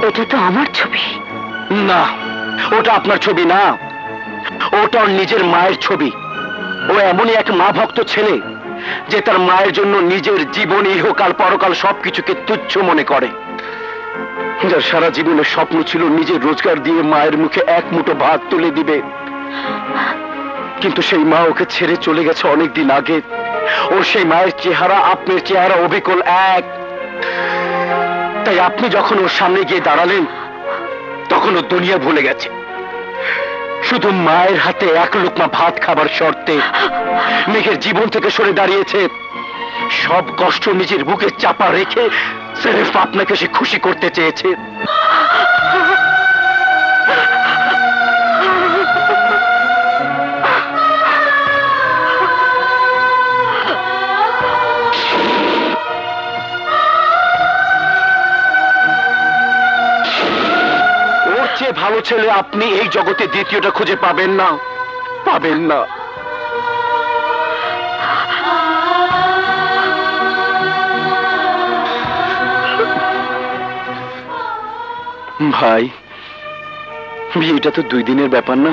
এটা তো আমার ছবি। না, ওটা আপনার ছবি না, ওটা ওর নিজের মায়ের ছবি। ও এমনই এক মা ভক্ত ছেলে যে তার মায়ের জন্য নিজের জীবন, ইহকাল পরকাল সবকিছুকে তুচ্ছ মনে করে। যার সারা জীবনের স্বপ্ন ছিল নিজের রোজগার দিয়ে মায়ের মুখে এক মুঠো ভাত তুলে দিবে, কিন্তু সেই মা ওকে ছেড়ে চলে গেছে অনেকদিন আগে। ওর সেই মায়ের চেহারা আপনার চেহারা অবিকল এক। তাই আপনি যখন ওর সামনে গিয়ে দাঁড়ালেন, তখন ও দুনিয়া ভুলে গেছে। শুধু মায়ের হাতে এক লোকমা ভাত খাবার শর্তে মেঘের জীবন থেকে সরে দাঁড়িয়েছে। সব কষ্ট নিজের বুকে চাপা রেখে সির্ফ আপনাকে সে খুশি করতে চেয়েছে। ওর চেয়ে ভালো ছেলে আপনি এই জগতে দ্বিতীয়টা খুঁজে পাবেন না, পাবেন না। ভাই, বিয়েটা তো 2 দিনের ব্যাপার না,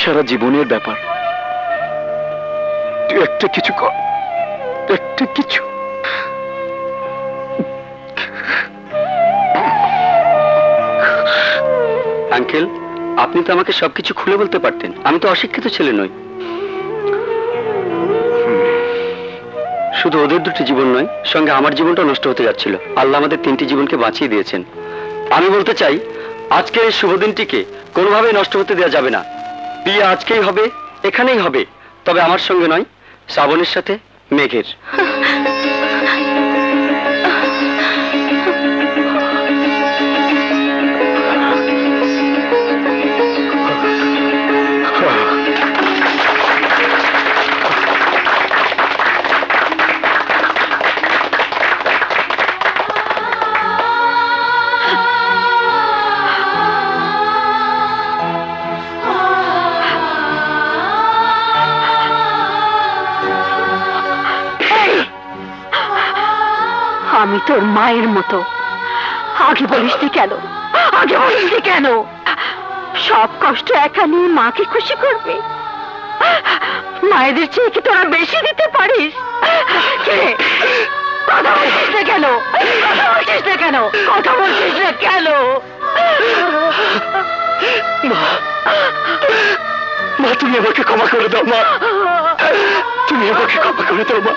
সারা জীবনের ব্যাপার। তুই একটা কিছু কর, একটা কিছু। আঙ্কেল, আপনি তো আমাকে সবকিছু খুলে বলতে পারতেন। আমি তো অশিক্ষিত ছেলে নই। শুধু ওদের দুটি জীবন নয়, সঙ্গে আমার জীবনটা নষ্ট হতে যাচ্ছিল। আল্লাহ আমাদের 3টি জীবনকে বাঁচিয়ে দিয়েছেন। আমি বলতে চাই, আজকের এই শুভ দিনটিকে কোনোভাবেই নষ্ট হতে দেওয়া যাবে না। বিয়ে আজকেই হবে, এখানেই হবে, তবে আমার সঙ্গে নয়, শ্রাবণের সাথে মেঘের। আমি তোর মায়ের মতো। আগে বলিসনি কেন? আগে বলিসনি কেন? সব কষ্ট একা নিয়ে মাকে খুশি করবে? মায়েদের চেয়ে কি তোরা বেশি দিতে পারিস? কে? কথা বলছিস না কেন? কথা বলছিস না কেন? কথা বলছিস না কেন? মা, তুমি আমাকে ক্ষমা করে দাও মা, তুমি আমাকে ক্ষমা করে দাও মা।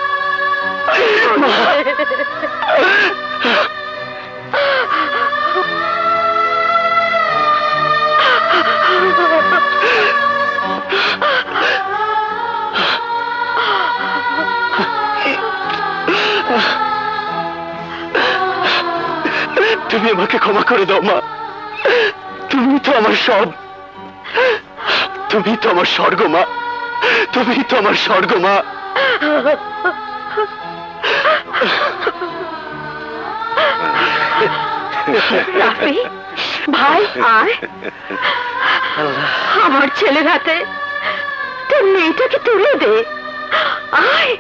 তুমি আমাকে ক্ষমা করে দাও মা, তুমি তো আমার সব, তুমি তো আমার স্বর্গ মা, তুমি তো আমার স্বর্গ মা। রাফি ভাই, আয়। আমার ছেলের হাতে তোর মেয়েটাকে তুলে দে, আয়।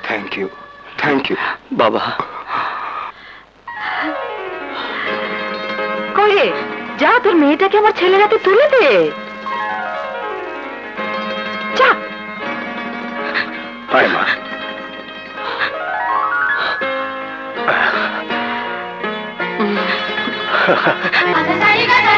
থ্যাংক ইউ, থ্যাংক ইউ বাবা। কয়ে যা, তোর মেয়েটাকে আমার ছেলের হাতে তুলে দে, যা। বাই মা। Sa sa sa